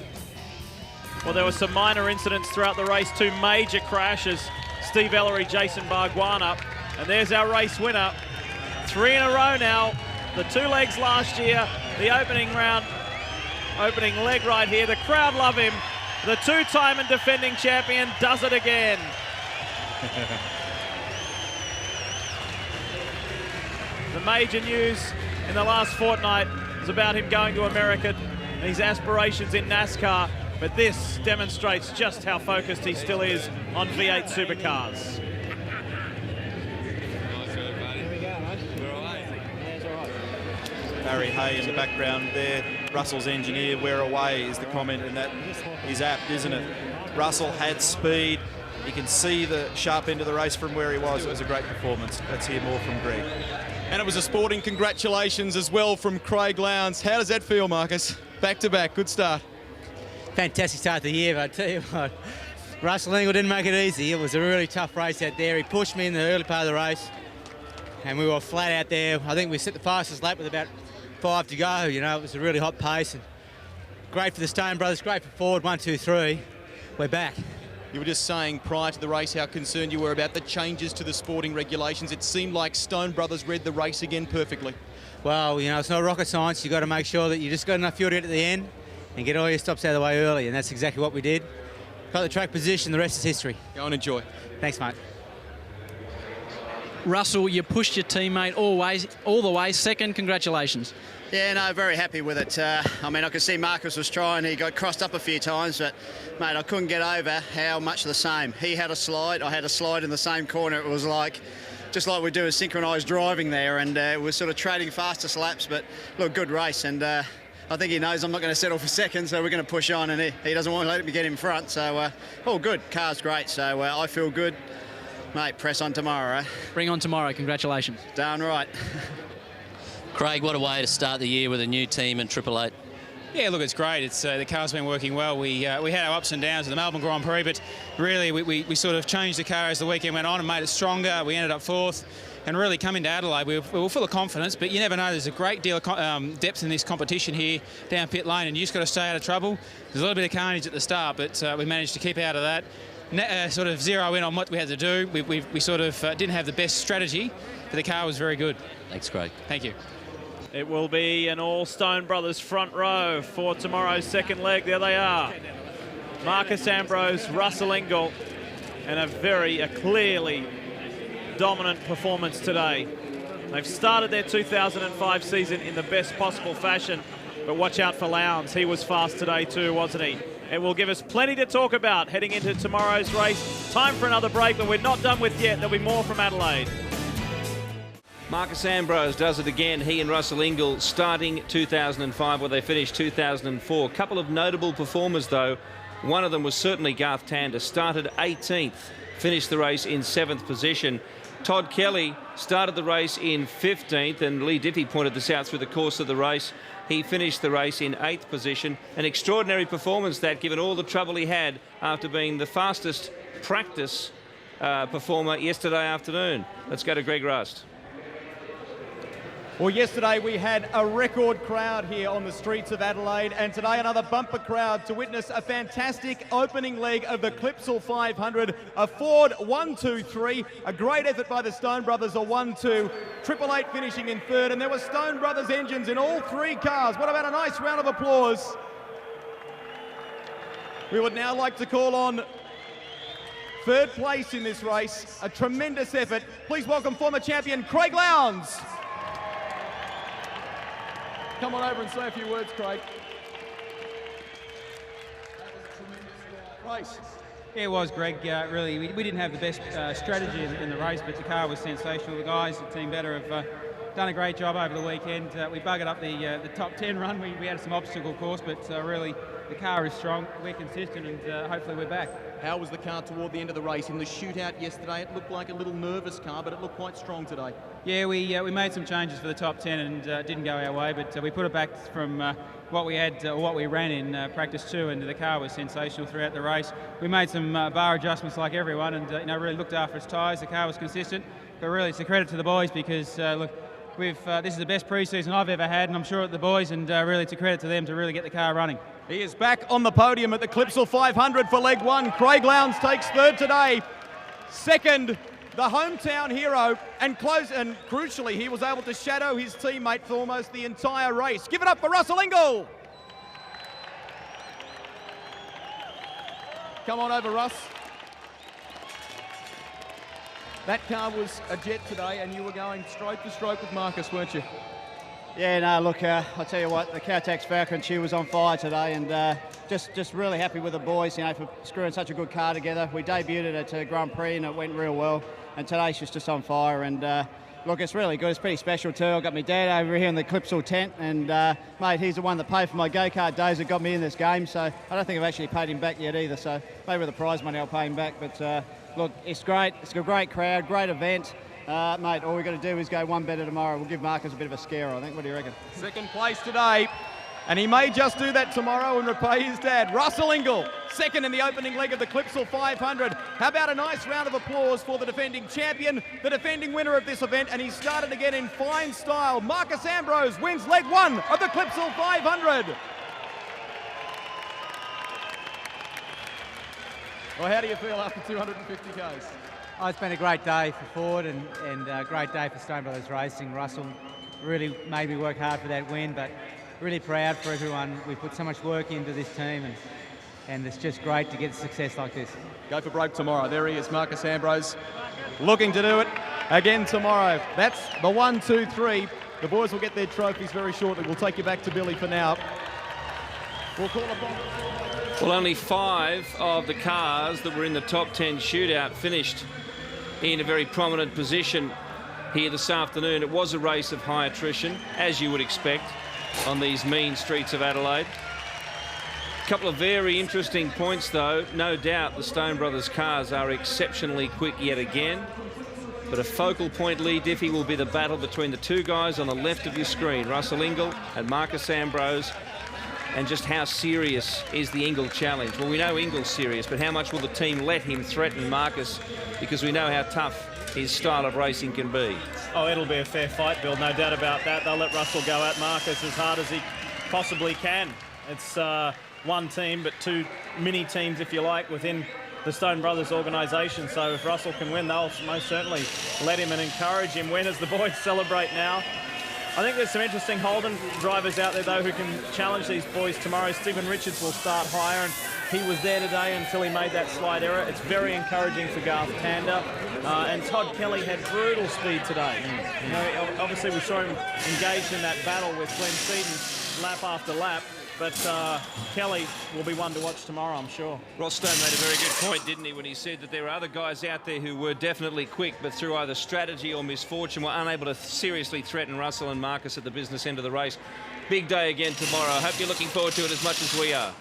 Well, there were some minor incidents throughout the race. 2 major crashes. Steve Ellery, Jason Bargwanna. And there's our race winner. 3 in a row now. The 2 legs last year. The opening round, opening leg right here. The crowd love him. The 2-time and defending champion does it again. The major news in the last fortnight is about him going to America and his aspirations in NASCAR. But this demonstrates just how focused he still is on V8 supercars. Barry Hay in the background there, Russell's engineer. We're away is the comment, and that is apt, isn't it? Russell had speed. You can see the sharp end of the race from where he was. It was a great performance. Let's hear more from Greg. And it was a sporting congratulations as well from Craig Lowndes. How does that feel, Marcus? Back to back, good start. Fantastic start to the year, but I tell you what, Russell Engel didn't make it easy. It was a really tough race out there. He pushed me in the early part of the race, and we were flat out there. I think we set the fastest lap with about 5 to go. You know, it was a really hot pace, and great for the Stone Brothers, great for Ford. 1, 2, 3. We're back. You were just saying prior to the race how concerned you were about the changes to the sporting regulations. It seemed like Stone Brothers read the race again perfectly. Well, you know, it's not rocket science. You've got to make sure that you just got enough fuel to get to the end and get all your stops out of the way early, and that's exactly what we did. Got the track position, the rest is history. Go and enjoy. Thanks, mate. Russell, you pushed your teammate all the way. Second, congratulations. Yeah, no, very happy with it. I mean, I could see Marcus was trying. He got crossed up a few times, but, mate, I couldn't get over how much the same. He had a slide, I had a slide in the same corner. It was like, just like we do a synchronised driving there, and we're sort of trading fastest laps, but, look, good race, and I think he knows I'm not going to settle for second, so we're going to push on, and he doesn't want to let me get in front, so all good. Car's great, so I feel good. Mate, press on tomorrow, eh? Bring on tomorrow. Congratulations. Darn right. Craig, what a way to start the year with a new team in Triple Eight. Yeah, look, it's great. It's the car's been working well. We had our ups and downs at the Melbourne Grand Prix, but really we sort of changed the car as the weekend went on and made it stronger. We ended up 4th, and really coming to Adelaide, we were full of confidence, but you never know. There's a great deal of depth in this competition here down pit lane, and you just got to stay out of trouble. There's a little bit of carnage at the start, but we managed to keep out of that. Sort of zero in on what we had to do. We sort of didn't have the best strategy, but the car was very good. Thanks, Craig. Thank you. It will be an all Stone Brothers front row for tomorrow's second leg. There they are. Marcus Ambrose, Russell Engel, and a clearly dominant performance today. They've started their 2005 season in the best possible fashion, but watch out for Lowndes. He was fast today too, wasn't he? It will give us plenty to talk about heading into tomorrow's race. Time for another break, but we're not done with yet. There'll be more from Adelaide. Marcus Ambrose does it again. He and Russell Engel starting 2005 where they finished 2004. A couple of notable performers though. One of them was certainly Garth Tander. Started 18th, finished the race in 7th position. Todd Kelly started the race in 15th, and Lee Diffie pointed this out through the course of the race. He finished the race in 8th position. An extraordinary performance that, given all the trouble he had after being the fastest practice performer yesterday afternoon. Let's go to Greg Rust. Well, yesterday we had a record crowd here on the streets of Adelaide, and today another bumper crowd to witness a fantastic opening leg of the Clipsal 500. A Ford 1, 2, 3, a great effort by the Stone Brothers, a 1, 2, Triple Eight finishing in 3rd, and there were Stone Brothers engines in all 3 cars. What about a nice round of applause? We would now like to call on 3rd place in this race, a tremendous effort. Please welcome former champion Craig Lowndes. Come on over and say a few words, Craig. Race. Yeah, it was, Greg. Really, we didn't have the best strategy in the race, but the car was sensational. The guys at Team Better have done a great job over the weekend. We buggered up the top 10 run. We had some obstacle course, but really the car is strong. We're consistent, and hopefully we're back. How was the car toward the end of the race? In the shootout yesterday, it looked like a little nervous car, but it looked quite strong today. Yeah, we made some changes for the top 10 and it didn't go our way, but we put it back from what we had, what we ran in practice 2, and the car was sensational throughout the race. We made some bar adjustments like everyone, and really looked after its tyres. The car was consistent, but really it's a credit to the boys because look, this is the best pre-season I've ever had, and I'm sure at the boys, and really it's a credit to them to really get the car running. He is back on the podium at the Clipsal 500 for leg 1. Craig Lowndes takes 3rd today. 2nd, the hometown hero, and crucially, he was able to shadow his teammate for almost the entire race. Give it up for Russell Engel. Come on over, Russ. That car was a jet today, and you were going stroke to stroke with Marcus, weren't you? Yeah, no, look, I'll tell you what, the Caltex Falcon, she was on fire today, and just really happy with the boys, for screwing such a good car together. We debuted it at Grand Prix, and it went real well, and today she's just on fire, and look, it's really good. It's pretty special too. I've got my dad over here in the Clipsal tent, and mate, he's the one that paid for my go-kart days that got me in this game, so I don't think I've actually paid him back yet either, so maybe with the prize money I'll pay him back, but look, it's great. It's a great crowd, great event. Mate, all we've got to do is go one better tomorrow. We'll give Marcus a bit of a scare, I think. What do you reckon? 2nd place today. And he may just do that tomorrow and repay his dad. Russell Ingall, second in the opening leg of the Clipsal 500. How about a nice round of applause for the defending champion, the defending winner of this event, and he started again in fine style. Marcus Ambrose wins leg 1 of the Clipsal 500. Well, how do you feel after 250 Ks? Oh, it's been a great day for Ford and a great day for Stone Brothers Racing. Russell really made me work hard for that win, but really proud for everyone. We put so much work into this team, and it's just great to get success like this. Go for broke tomorrow. There he is, Marcus Ambrose, looking to do it again tomorrow. That's the 1, 2, 3. The boys will get their trophies very shortly. We'll take you back to Billy for now. We'll call upon... Well, only 5 of the cars that were in the top 10 shootout finished in a very prominent position here this afternoon. It was a race of high attrition, as you would expect on these mean streets of Adelaide. A couple of very interesting points, though. No doubt the Stone Brothers cars are exceptionally quick yet again. But a focal point, Lee Diffie, will be the battle between the 2 guys on the left of your screen, Russell Ingall and Marcus Ambrose. And just how serious is the Ingall challenge? Well, we know Ingall's serious, but how much will the team let him threaten Marcus? Because we know how tough his style of racing can be. Oh, it'll be a fair fight, Bill, no doubt about that. They'll let Russell go at Marcus as hard as he possibly can. It's one team, but 2 mini teams, if you like, within the Stone Brothers organisation. So if Russell can win, they'll most certainly let him and encourage him win as the boys celebrate now. I think there's some interesting Holden drivers out there, though, who can challenge these boys tomorrow. Stephen Richards will start higher, and he was there today until he made that slight error. It's very encouraging for Garth Tander. And Todd Kelly had brutal speed today. You know, obviously, we saw him engaged in that battle with Glenn Seaton lap after lap. But Kelly will be one to watch tomorrow, I'm sure. Ross Stone made a very good point, didn't he, when he said that there were other guys out there who were definitely quick, but through either strategy or misfortune were unable to seriously threaten Russell and Marcus at the business end of the race. Big day again tomorrow. I hope you're looking forward to it as much as we are.